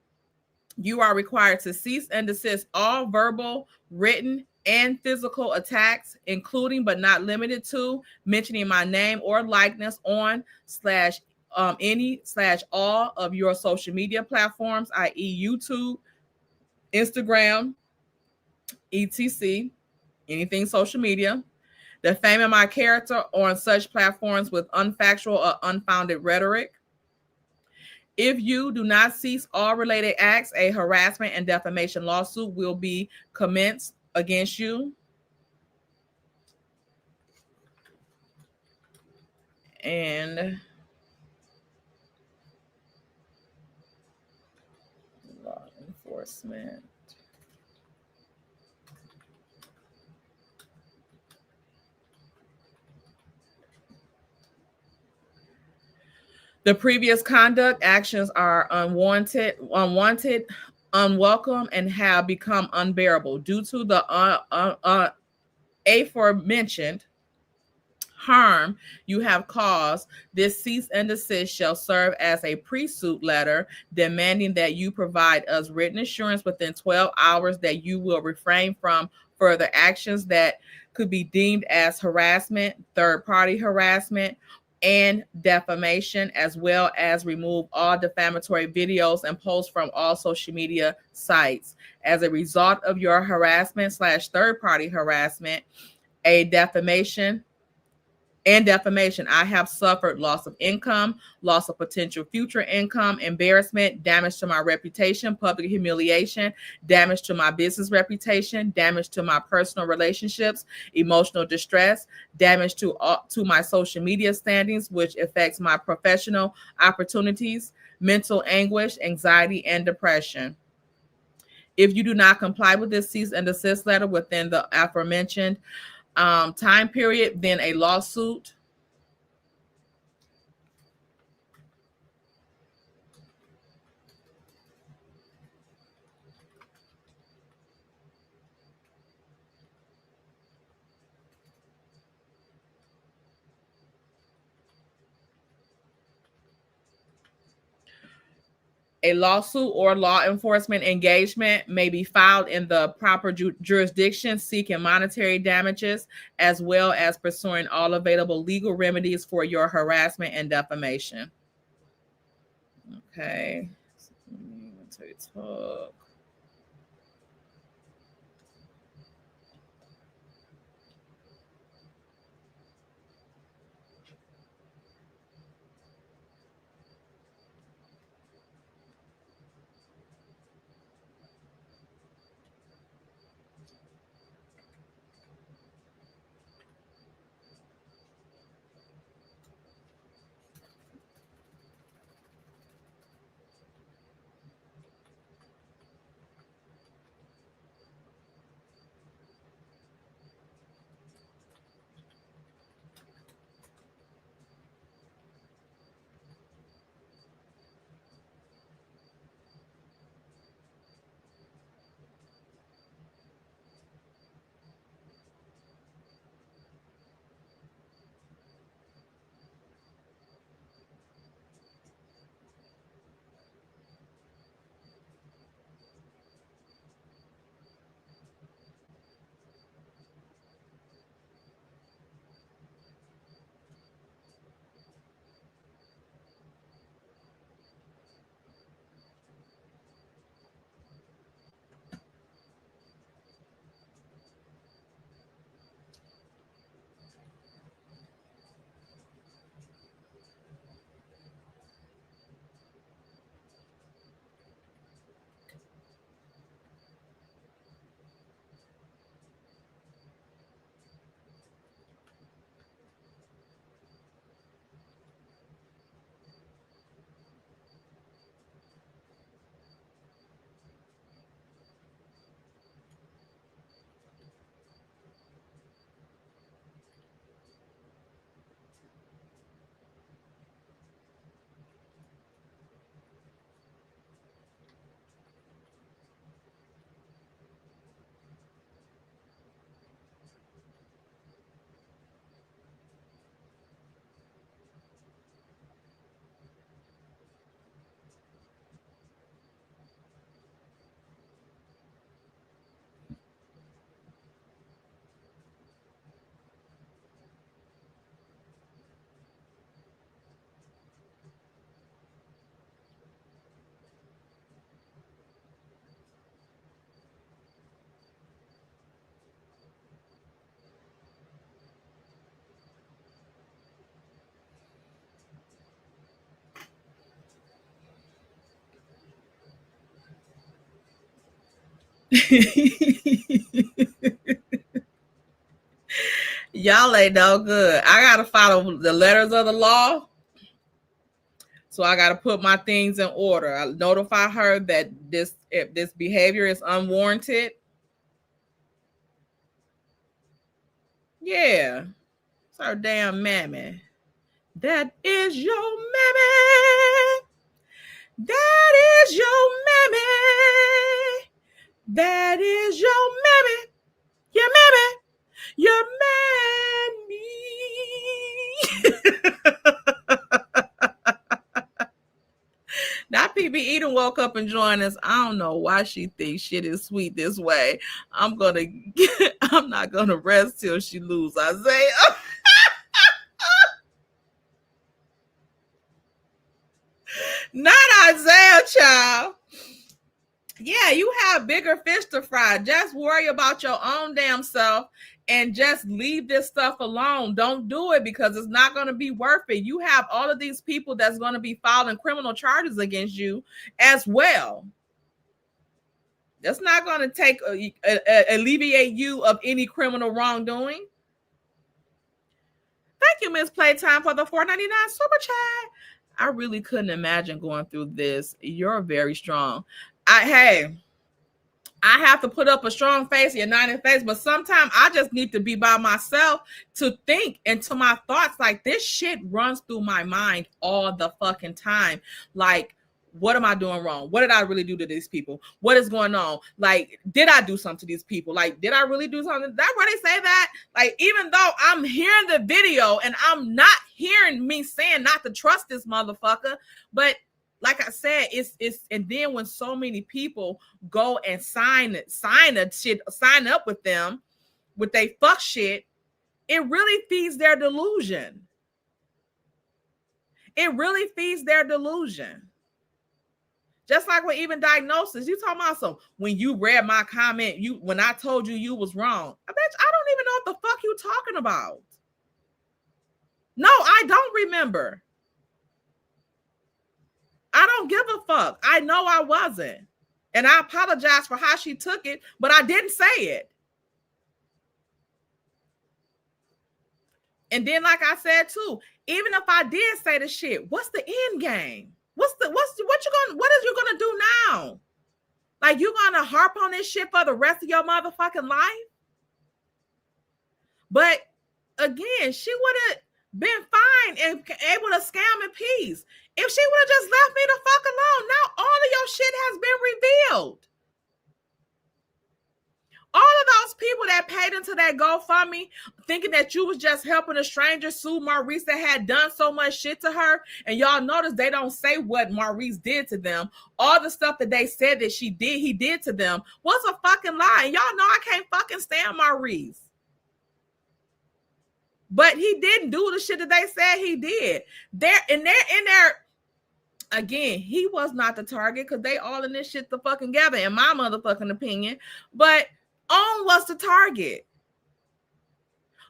you are required to cease and desist all verbal, written, and physical attacks, including but not limited to mentioning my name or likeness on /any/all of your social media platforms, i.e. YouTube, Instagram, etc., anything social media, defaming my character on such platforms with unfactual or unfounded rhetoric. If you do not cease all related acts, a harassment and defamation lawsuit will be commenced against you. And law enforcement. The previous conduct actions are unwanted, unwelcome, and have become unbearable due to the aforementioned harm you have caused. This cease and desist shall serve as a pre-suit letter demanding that you provide us written assurance within 12 hours that you will refrain from further actions that could be deemed as harassment, third-party harassment, and defamation, as well as remove all defamatory videos and posts from all social media sites. As a result of your harassment/third-party harassment, a defamation, I have suffered loss of income, loss of potential future income, embarrassment, damage to my reputation, public humiliation, damage to my business reputation, damage to my personal relationships, emotional distress, damage to my social media standings, which affects my professional opportunities, mental anguish, anxiety, and depression. If you do not comply with this cease and desist letter within the aforementioned time period, then a lawsuit or law enforcement engagement may be filed in the proper jurisdiction seeking monetary damages, as well as pursuing all available legal remedies for your harassment and defamation. Okay. Talk. Y'all ain't no good. I gotta follow the letters of the law. So I gotta put my things in order. I notify her that if this behavior is unwarranted. Yeah. It's our damn mammy. That is your mammy. That is your mammy. That is your mammy. Your mammy. Your mammy. That PB Eden woke up and joined us. I don't know why she thinks shit is sweet this way. I'm not gonna rest till she lose Isaiah. Not Isaiah, child. Yeah, you have bigger fish to fry. Just worry about your own damn self and just leave this stuff alone. Don't do it because it's not going to be worth it. You have all of these people that's going to be filing criminal charges against you as well. That's not going to take alleviate you of any criminal wrongdoing. Thank you, Miss Playtime, for the $4.99 super chat. I really couldn't imagine going through this. You're very strong. I have to put up a strong face, a united face, but sometimes I just need to be by myself to think into my thoughts. Like, this shit runs through my mind all the fucking time. Like, what am I doing wrong? What did I really do to these people? What is going on? Like, did I do something to these people? Like, did I really do something? Did I really say that? Like, even though I'm hearing the video and I'm not hearing me saying not to trust this motherfucker, but like I said, it's and then when so many people go and sign up with them with they fuck shit, it really feeds their delusion. It really feeds their delusion. Just like with even diagnosis, you talking about some when you read my comment, when I told you was wrong. I bet I don't even know what the fuck you talking about. No, I don't remember. I don't give a fuck. I know I wasn't. And I apologize for how she took it, but I didn't say it. And then, like I said too, even if I did say the shit, what's the end game? What is you gonna do now? Like, you gonna harp on this shit for the rest of your motherfucking life? But again, she would have been fine and able to scam in peace if she would have just left me the fuck alone. Now all of your shit has been revealed. All of those people that paid into that GoFundMe thinking that you was just helping a stranger sue Maurice that had done so much shit to her, and y'all notice they don't say what Maurice did to them. All the stuff that they said that he did to them was a fucking lie. And y'all know I can't fucking stand Maurice. But he didn't do the shit that they said he did. They're in there. Again, he was not the target because they all in this shit the fucking together, in my motherfucking opinion. But On was the target.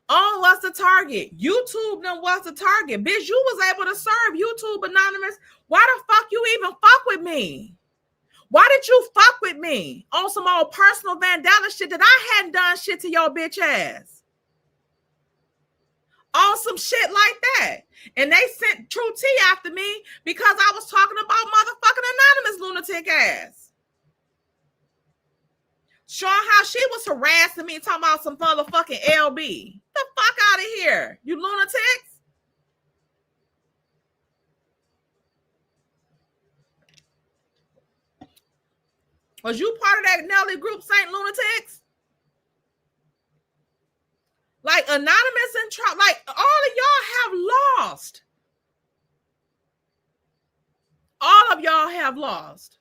On was the target. YouTube then was the target. Bitch, you was able to serve YouTube Anonymous. Why the fuck you even fuck with me? Why did you fuck with me on some old personal Vandala shit that I hadn't done shit to your bitch ass? On some shit like that. And they sent True T after me because I was talking about motherfucking Anonymous lunatic ass. Showing how she was harassing me, talking about some motherfucking LB. The fuck out of here, you lunatics. Was you part of that Nelly group, Saint Lunatics? Like Anonymous and Trump, like all of y'all have lost. All of y'all have lost.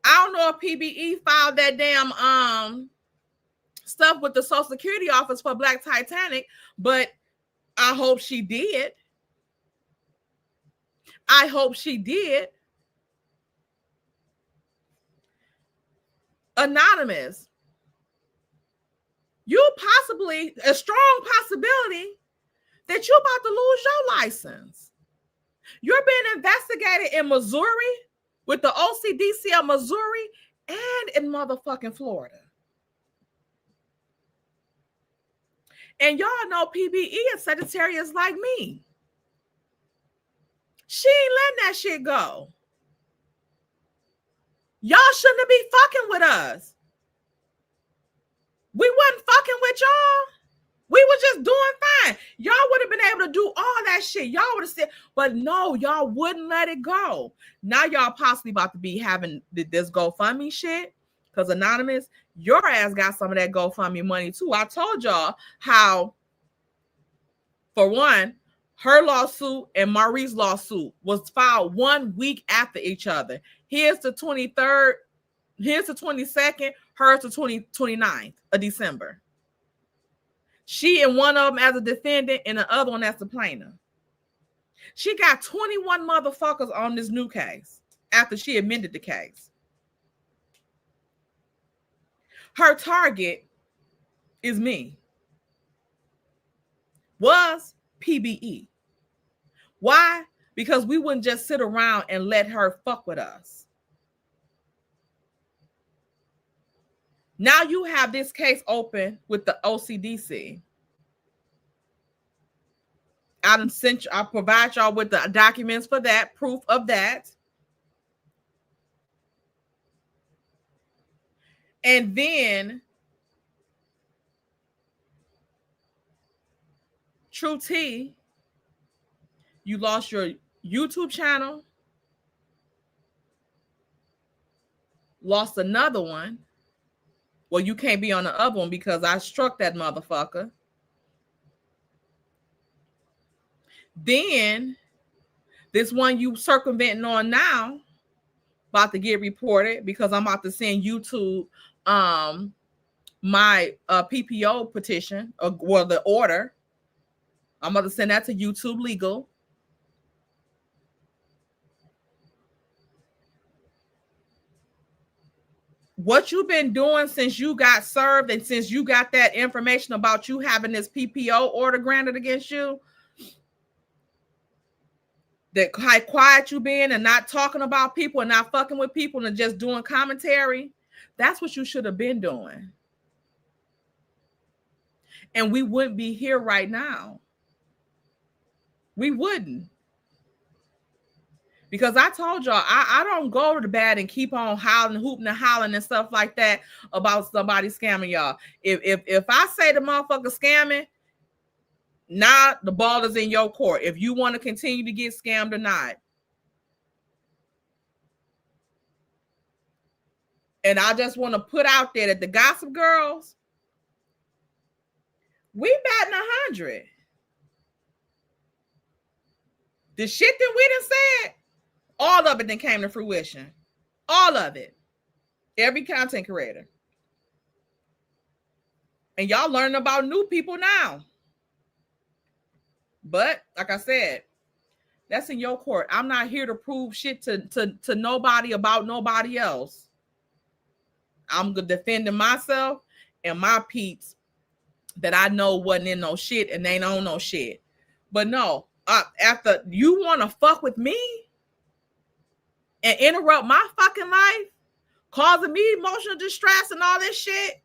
I don't know if PBE filed that damn stuff with the Social Security office for Black Titanic, but I hope she did. I hope she did. Anonymous, you possibly, a strong possibility that you're about to lose your license. You're being investigated in Missouri with the OCDC of Missouri and in motherfucking Florida. And y'all know PBE is Sagittarius like me. She ain't letting that shit go. Y'all shouldn't be fucking with us. We wasn't fucking with y'all. We were just doing fine. Y'all would have been able to do all that shit. Y'all would have said, but no, y'all wouldn't let it go. Now y'all possibly about to be having this GoFundMe shit. Because Anonymous, your ass got some of that GoFundMe money too. I told y'all how, for one, her lawsuit and Marie's lawsuit was filed 1 week after each other. Here's the 23rd, here's the 22nd, hers the 29th of December. She in one of them as a defendant and the other one as the plaintiff. She got 21 motherfuckers on this new case after she amended the case. Her target is me. Was PBE. Why? Because we wouldn't just sit around and let her fuck with us. Now you have this case open with the OCDC. I provide y'all with the documents for that, proof of that. And then True T, you lost your YouTube channel, lost another one. Well, you can't be on the other one because I struck that motherfucker. Then this one you circumventing on now about to get reported because I'm about to send YouTube my PPO petition or the order. I'm about to send that to YouTube Legal. What you've been doing since you got served and since you got that information about you having this PPO order granted against you, that how quiet you been and not talking about people and not fucking with people and just doing commentary, that's what you should have been doing. And we wouldn't be here right now. We wouldn't. Because I told y'all, I don't go to the bed and keep on hollering, hooping and hollering and stuff like that about somebody scamming y'all. If I say the motherfucker scamming, now the ball is in your court. If you want to continue to get scammed or not. And I just want to put out there that the Gossip Girls, we batting 100. The shit that we done said, all of it then came to fruition. All of it. Every content creator. And y'all learning about new people now. But like I said, that's in your court. I'm not here to prove shit to nobody about nobody else. I'm defending myself and my peeps that I know wasn't in no shit and they ain't on no shit. But no, after you want to fuck with me and interrupt my fucking life, causing me emotional distress and all this shit,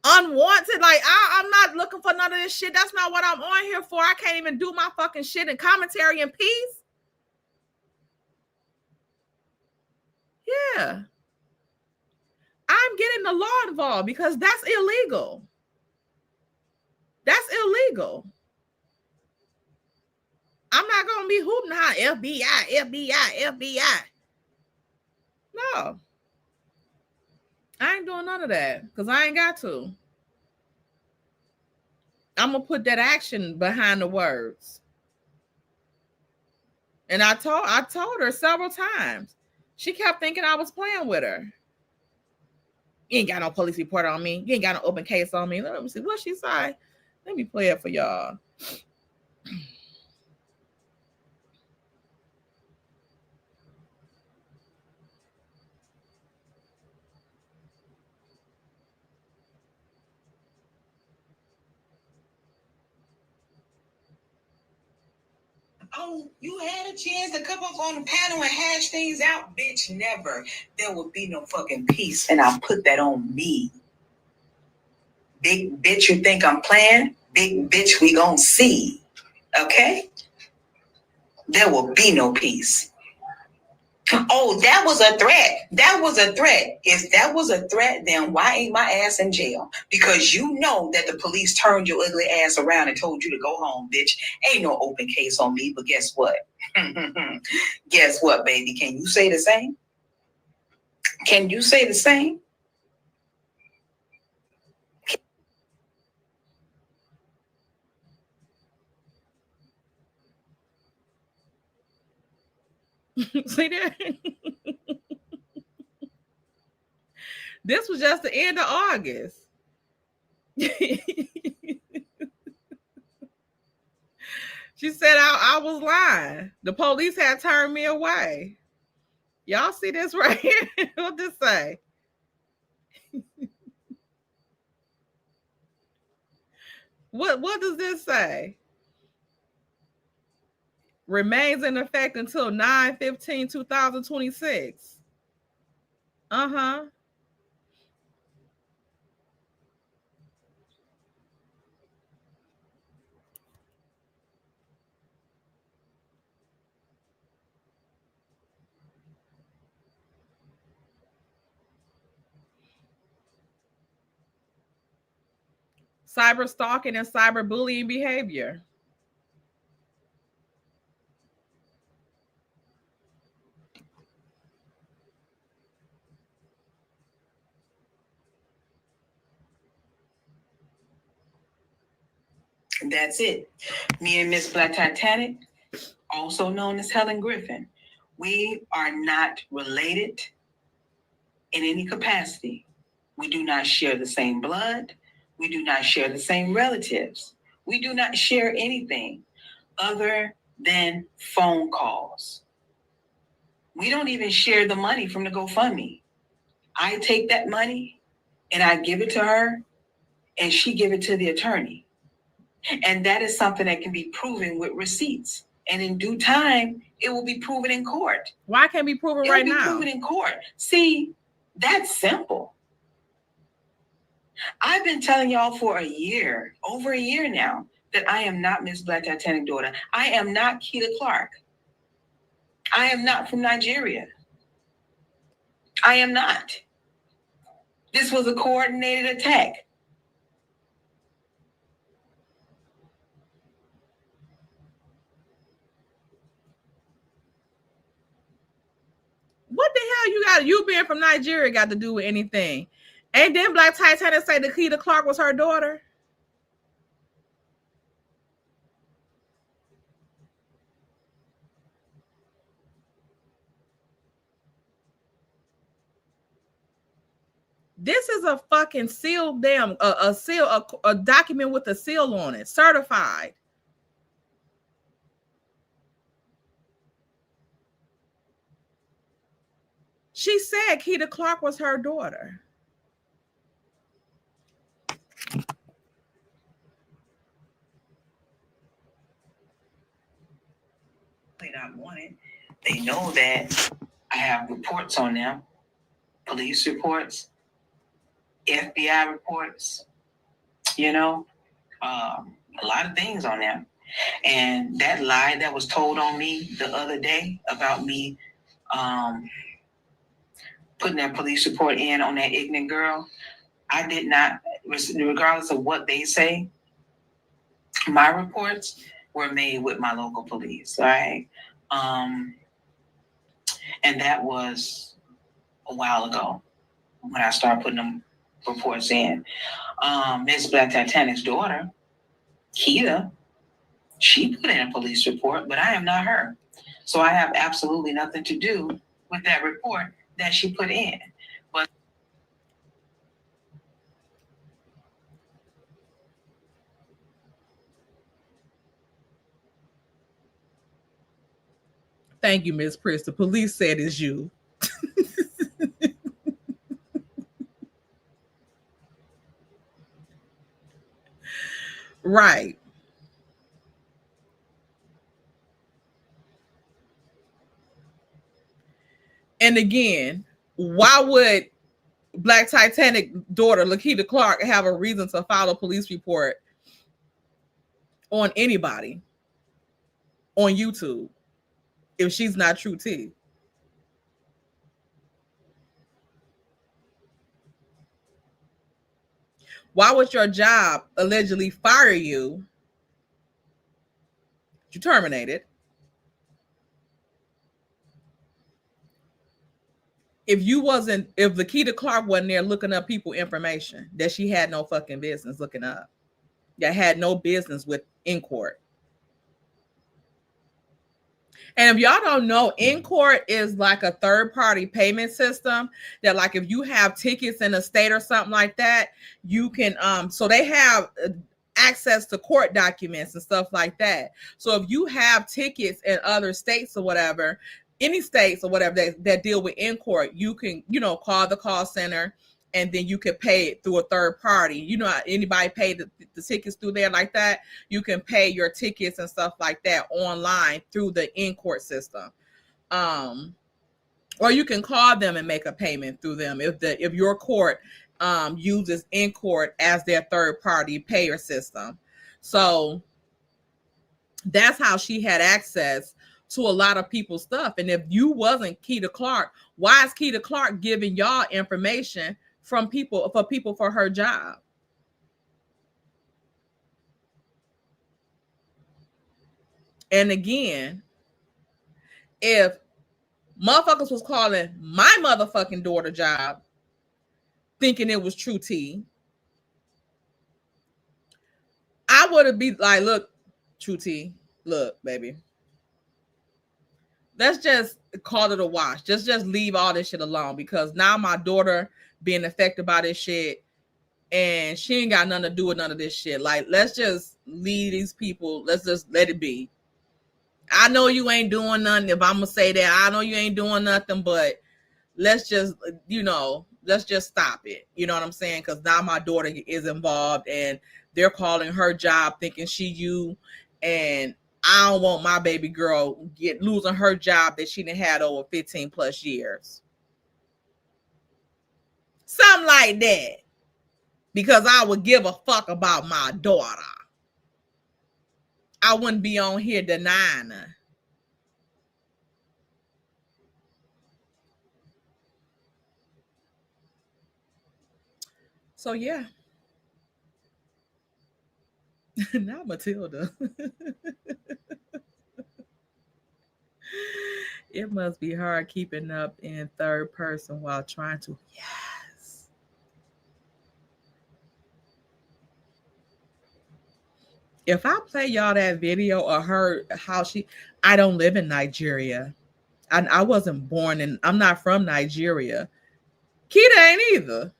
unwanted, like I'm not looking for none of this shit. That's not what I'm on here for. I can't even do my fucking shit in commentary in peace. Yeah. I'm getting the law involved because that's illegal. That's illegal. I'm not going to be hooping out FBI. No. I ain't doing none of that because I ain't got to. I'm going to put that action behind the words. And I told her several times. She kept thinking I was playing with her. You ain't got no police report on me. You ain't got no open case on me. Let me see what she said. Let me play it for y'all. know, you had a chance to come up on the panel and hash things out. Bitch, never. There will be no fucking peace, and I'll put that on me. Big bitch, you think I'm playing? Big bitch, we gon' see. Okay? There will be no peace. Oh, that was a threat. That was a threat. If that was a threat, then why ain't my ass in jail? Because you know that the police turned your ugly ass around and told you to go home, bitch. Ain't no open case on me, but guess what? Guess what, baby? Can you say the same? Can you say the same? See that? This was just the end of August. She said I was lying. The police had turned me away. Y'all see this right here? What this say? What does this say? Remains in effect until 9/15/2026. Uh-huh. Cyber stalking and cyber bullying behavior. That's it. Me and Miss Black Titanic, also known as Helen Griffin, we are not related in any capacity. We do not share the same blood. We do not share the same relatives. We do not share anything other than phone calls. We don't even share the money from the GoFundMe. I take that money and I give it to her, and she give it to the attorney. And that is something that can be proven with receipts. And in due time, it will be proven in court. Why can't it be proven right now? It will be proven in court. See, that's simple. I've been telling y'all for a year, over a year now, that I am not Miss Black Titanic daughter. I am not Keita Clark. I am not from Nigeria. I am not. This was a coordinated attack. What the hell you being from Nigeria got to do with anything? And then Black Titanic say that Keita Clark was her daughter. This is a fucking sealed damn a seal a document with a seal on it, certified. She said Keita Clark was her daughter. They not want it. They know that I have reports on them, police reports, FBI reports, you know, a lot of things on them. And that lie that was told on me the other day about me putting that police report in on that ignorant girl, I did not, regardless of what they say, my reports were made with my local police, right? And that was a while ago when I started putting them reports in. Miss Black Titanic's daughter, Keita, she put in a police report, but I am not her. So I have absolutely nothing to do with that report that she put in. But thank you, Miss Pris. The police said it's you. Right. And again, why would Black Titanic daughter Lakita Clark have a reason to file a police report on anybody on YouTube if she's not True T? Why would your job allegedly fire you? You terminated. If Lakita Clark wasn't there looking up people information that she had no fucking business looking up, that had no business with in court. And if y'all don't know, in court is like a third party payment system that, like, if you have tickets in a state or something like that, you can so they have access to court documents and stuff like that. So if you have tickets in other states or whatever, any states or whatever that deal with in court, you can, call the call center, and then you can pay it through a third party. Anybody pay the tickets through there like that, you can pay your tickets and stuff like that online through the in-court system. Or you can call them and make a payment through them if your court uses in-court as their third party payer system. So that's how she had access to a lot of people's stuff. And if you wasn't Keita Clark, why is Keita Clark giving y'all information from people for her job? And again, if motherfuckers was calling my motherfucking daughter job thinking it was True T, I would have been like, look, True T, look, baby, let's just call it a wash. Just leave all this shit alone, because now my daughter being affected by this shit, and she ain't got nothing to do with none of this shit. Like, let's just leave these people. Let's just let it be. I know you ain't doing nothing. If I'm gonna say that, I know you ain't doing nothing, but let's just, let's just stop it. You know what I'm saying? Because now my daughter is involved, and they're calling her job thinking she you, and I don't want my baby girl losing her job that she done had over 15 plus years. Something like that. Because I would give a fuck about my daughter. I wouldn't be on here denying her. So yeah. Now Matilda. It must be hard keeping up in third person while trying to. Yes. If I play y'all that video of her, I don't live in Nigeria. I wasn't born in, I'm not from Nigeria. Keita ain't either.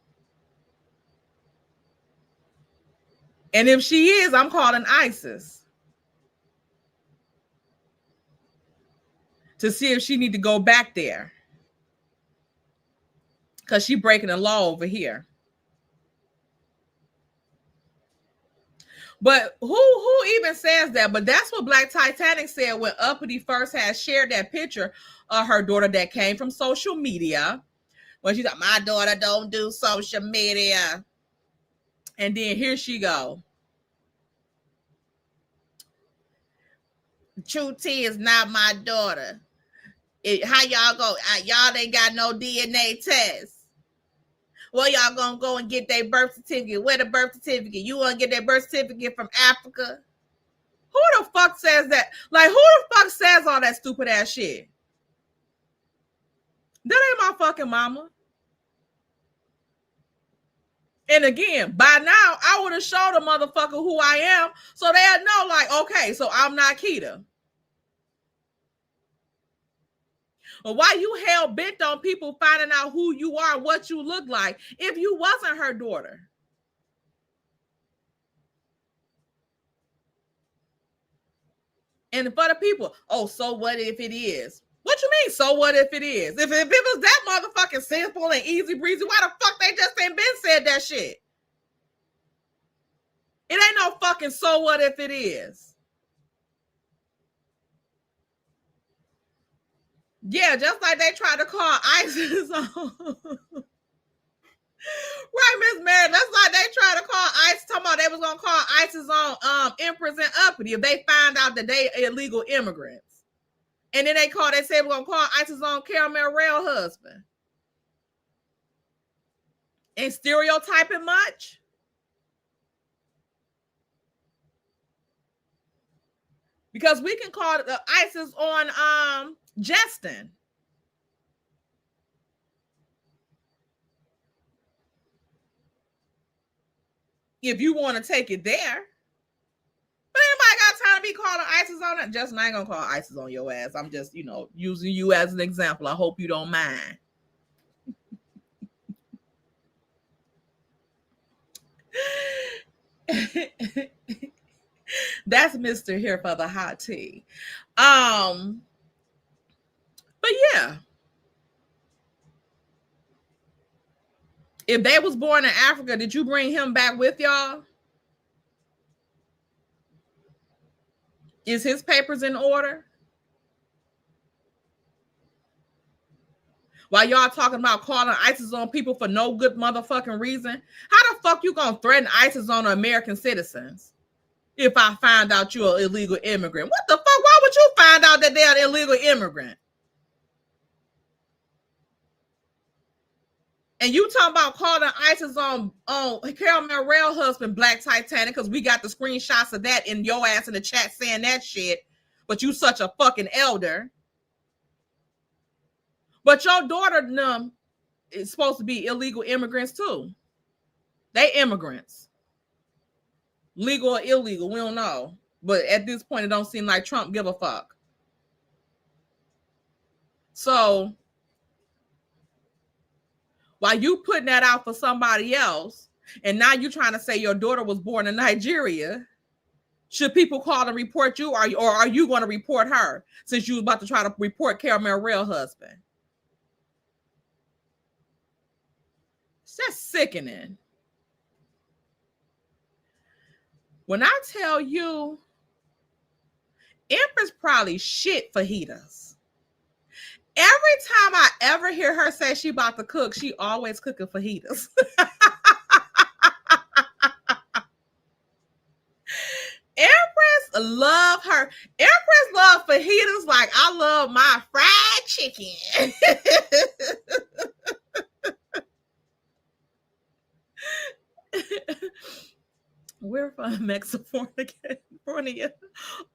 And if she is, I'm calling ISIS to see if she need to go back there, because she breaking the law over here. But who even says that? But that's what Black Titanic said when Uppity first had shared that picture of her daughter that came from social media. When she's like, my daughter don't do social media. And then here she go. True T is not my daughter. How y'all go? Y'all ain't got no DNA test. Well, y'all gonna go and get their birth certificate. Where the birth certificate? You wanna get their birth certificate from Africa? Who the fuck says that? Like, who the fuck says all that stupid ass shit? That ain't my fucking mama. And again, by now, I would have showed a motherfucker who I am, so they'll know, like, okay, so I'm not Keita. But why you hell bent on people finding out who you are, what you look like, if you wasn't her daughter? And for the people, oh, so what if it is? What you mean, so what if it is? If it was that motherfucking simple and easy breezy, why the fuck they just ain't been said that shit? It ain't no fucking so what if it is. Yeah, just like they tried to call ISIS on. Right, Miss Mary. That's like they tried to call ISIS, talking about they was gonna call ISIS on Empress and Uppity if they find out that they illegal immigrants. And then they said we're gonna call ISIS on Caramel Rail husband. Ain't stereotyping much. Because we can call the ISIS on Justin. If you want to take it there. But anybody got time to be calling ISIS on it? Justin, I ain't gonna call ISIS on your ass. I'm just, using you as an example. I hope you don't mind. That's Mr. Here for the hot tea. But yeah. If they was born in Africa, did you bring him back with y'all? Is his papers in order? While y'all talking about calling ISIS on people for no good motherfucking reason, how the fuck you gonna threaten ISIS on American citizens? If I find out you're an illegal immigrant, what the fuck? Why would you find out that they're an illegal immigrant? And you talking about calling ISIS on Caramel Rail husband, Black Titanic, because we got the screenshots of that in your ass in the chat saying that shit. But you such a fucking elder. But your daughter is supposed to be illegal immigrants too. They immigrants. Legal or illegal, we don't know. But at this point, it don't seem like Trump give a fuck. So while you putting that out for somebody else, and now you trying to say your daughter was born in Nigeria, should people call and report you, or are you going to report her since you was about to try to report Caramel Rail husband? It's just sickening. When I tell you, Empress probably shit fajitas. Every time I ever hear her say she about to cook, she always cooking fajitas. Empress love fajitas like I love my fried chicken. We're from Mexifornia.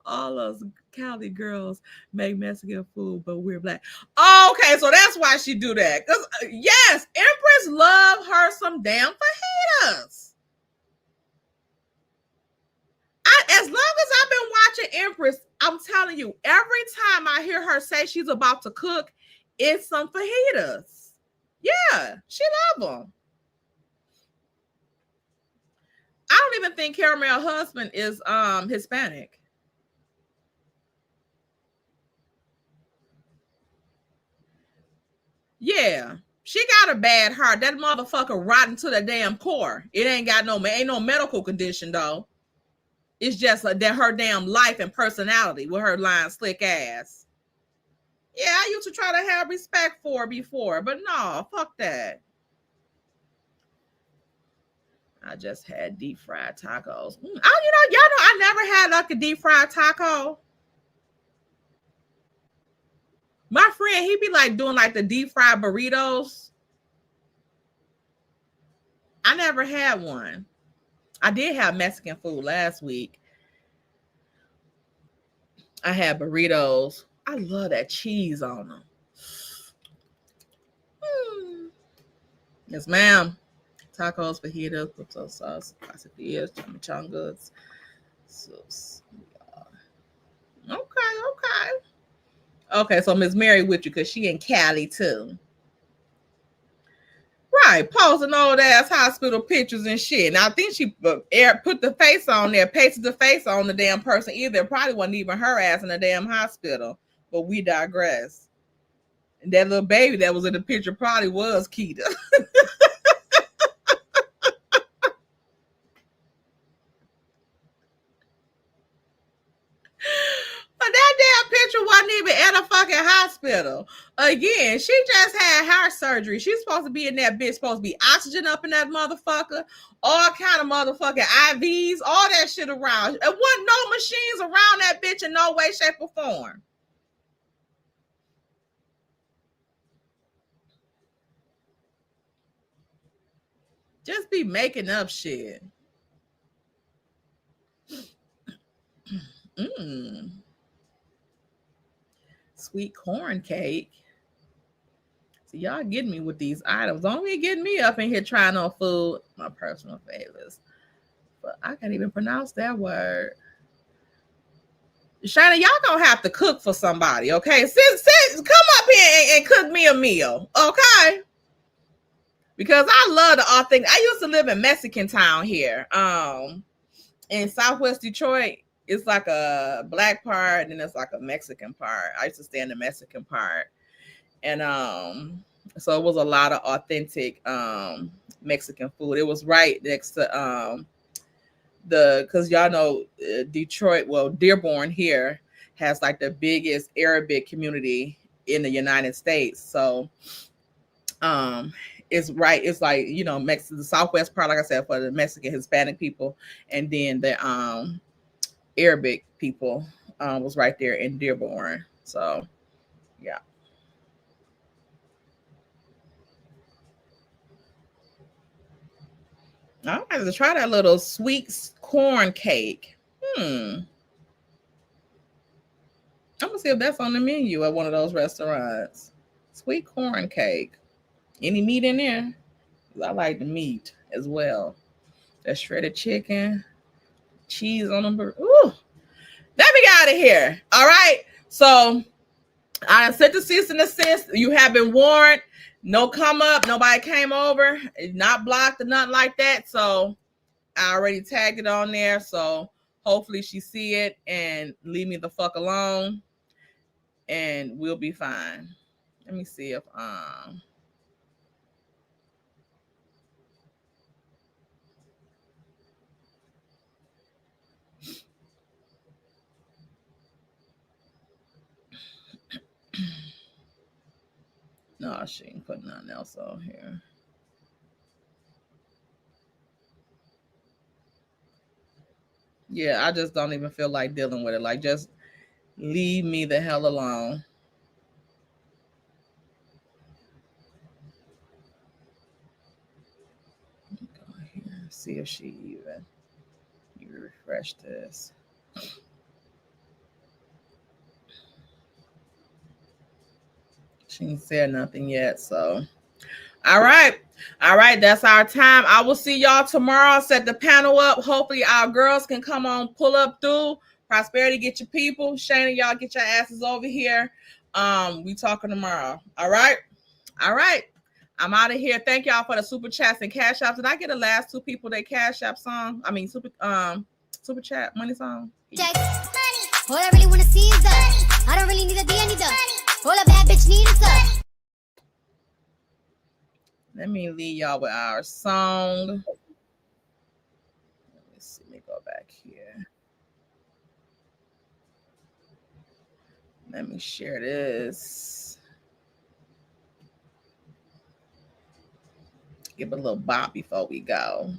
All those Cali girls make Mexican food, but we're Black. Oh, okay, so that's why she do that. Because yes, Empress love her some damn fajitas. As long as I've been watching Empress, I'm telling you, every time I hear her say she's about to cook, it's some fajitas. Yeah, she love them. I don't even think Caramel husband is Hispanic. Yeah, she got a bad heart. That motherfucker rotten to the damn core. It ain't no medical condition though. It's just that her damn life and personality with her lying slick ass. Yeah, I used to try to have respect for her before, but no, fuck that. I just had deep fried tacos. Y'all know I never had like a deep fried taco. My friend, he be like doing like the deep fried burritos. I never had one. I did have Mexican food last week. I had burritos. I love that cheese on them. Yes, ma'am. Tacos, fajitas, potato sauce, quesadillas, chimichangas. Okay, so Miss Mary with you because she in Cali too. Right, posting old ass hospital pictures and shit. Now I think she put the face on there, pasted the face on the damn person. Either probably wasn't even her ass in the damn hospital. But we digress. And that little baby that was in the picture probably was Keita. But that damn picture wasn't even edifying motherfucking hospital. Again, she just had heart surgery. She's supposed to be in that bitch, supposed to be oxygen up in that motherfucker, all kind of motherfucking IVs, all that shit around. There wasn't no machines around that bitch in no way, shape, or form. Just be making up shit. Sweet corn cake. So y'all getting me with these items. Don't be getting me up in here trying on food. My personal favorites. But I can't even pronounce that word. Shana, y'all gonna have to cook for somebody, okay? Come up here and cook me a meal, okay? Because I love the authentic. I used to live in Mexican town here. In Southwest Detroit. It's like a black part, and then it's like a Mexican part. I used to stay in the Mexican part. And so it was a lot of authentic Mexican food. It was right next to because y'all know Detroit, well, Dearborn here has like the biggest Arabic community in the United States. So it's right, it's like, you know, the Southwest part, like I said, for the Mexican Hispanic people, and then the Arabic people was right there in Dearborn. So yeah. I might have to try that little sweet corn cake. I'm gonna see if that's on the menu at one of those restaurants. Sweet corn cake. Any meat in there? I like the meat as well. That shredded chicken, cheese on them. Ooh, let me get out of here. All right. So I sent the cease and desist. You have been warned. No come up. Nobody came over. It's not blocked or nothing like that. So I already tagged it on there. So hopefully she see it and leave me the fuck alone, and we'll be fine. Let me see if no, she ain't put nothing else on here. Yeah, I just don't even feel like dealing with it. Like, just leave me the hell alone. Go here and see if she even refresh this. She ain't said nothing yet, so all right. That's our time. I will see y'all tomorrow. Set the panel up. Hopefully our girls can come on, pull up through. Prosperity, get your people. Shana, y'all get your asses over here. We talking tomorrow. All right. I'm out of here. Thank y'all for the super chats and cash apps. Did I get the last two people that cash app song? I mean super chat money song. Money. All I really wanna see is us. I don't really need a D, I need the. All a bad bitch need is us. Let me leave y'all with our song. Let me see. Let me go back here. Let me share this. Give it a little bop before we go.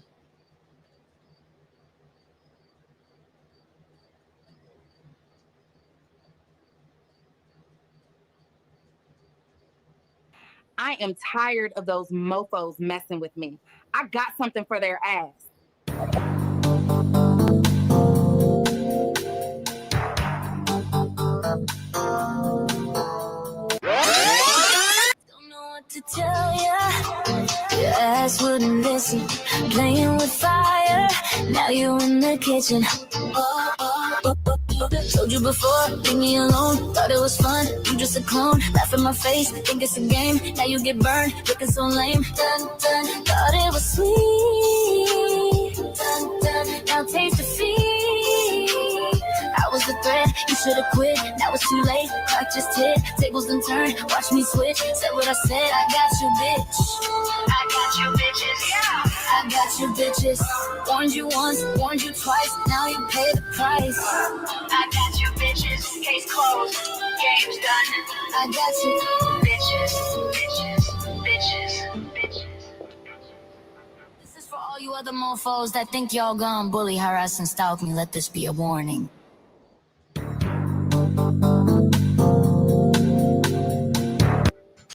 I am tired of those mofos messing with me. I got something for their ass. Don't know what to tell ya. Your ass wouldn't listen. Playing with fire. Now you in the kitchen. Told you before, leave me alone. Thought it was fun, you just a clone. Laugh in my face, think it's a game. Now you get burned, looking so lame. Dun, dun, thought it was sweet. Dun, dun, now taste defeat. I was the threat, you should've quit. Now it's too late, clock just hit. Tables done turned, watch me switch. Said what I said, I got you, bitch. I got you, bitches, yeah. I got you, bitches. Warned you once, warned you twice. Now you pay the price. I got you, bitches. Case closed, game's done. I got you. Bitches, bitches, bitches, bitches. This is for all you other mofos that think y'all gonna bully, harass, and stalk me. Let this be a warning.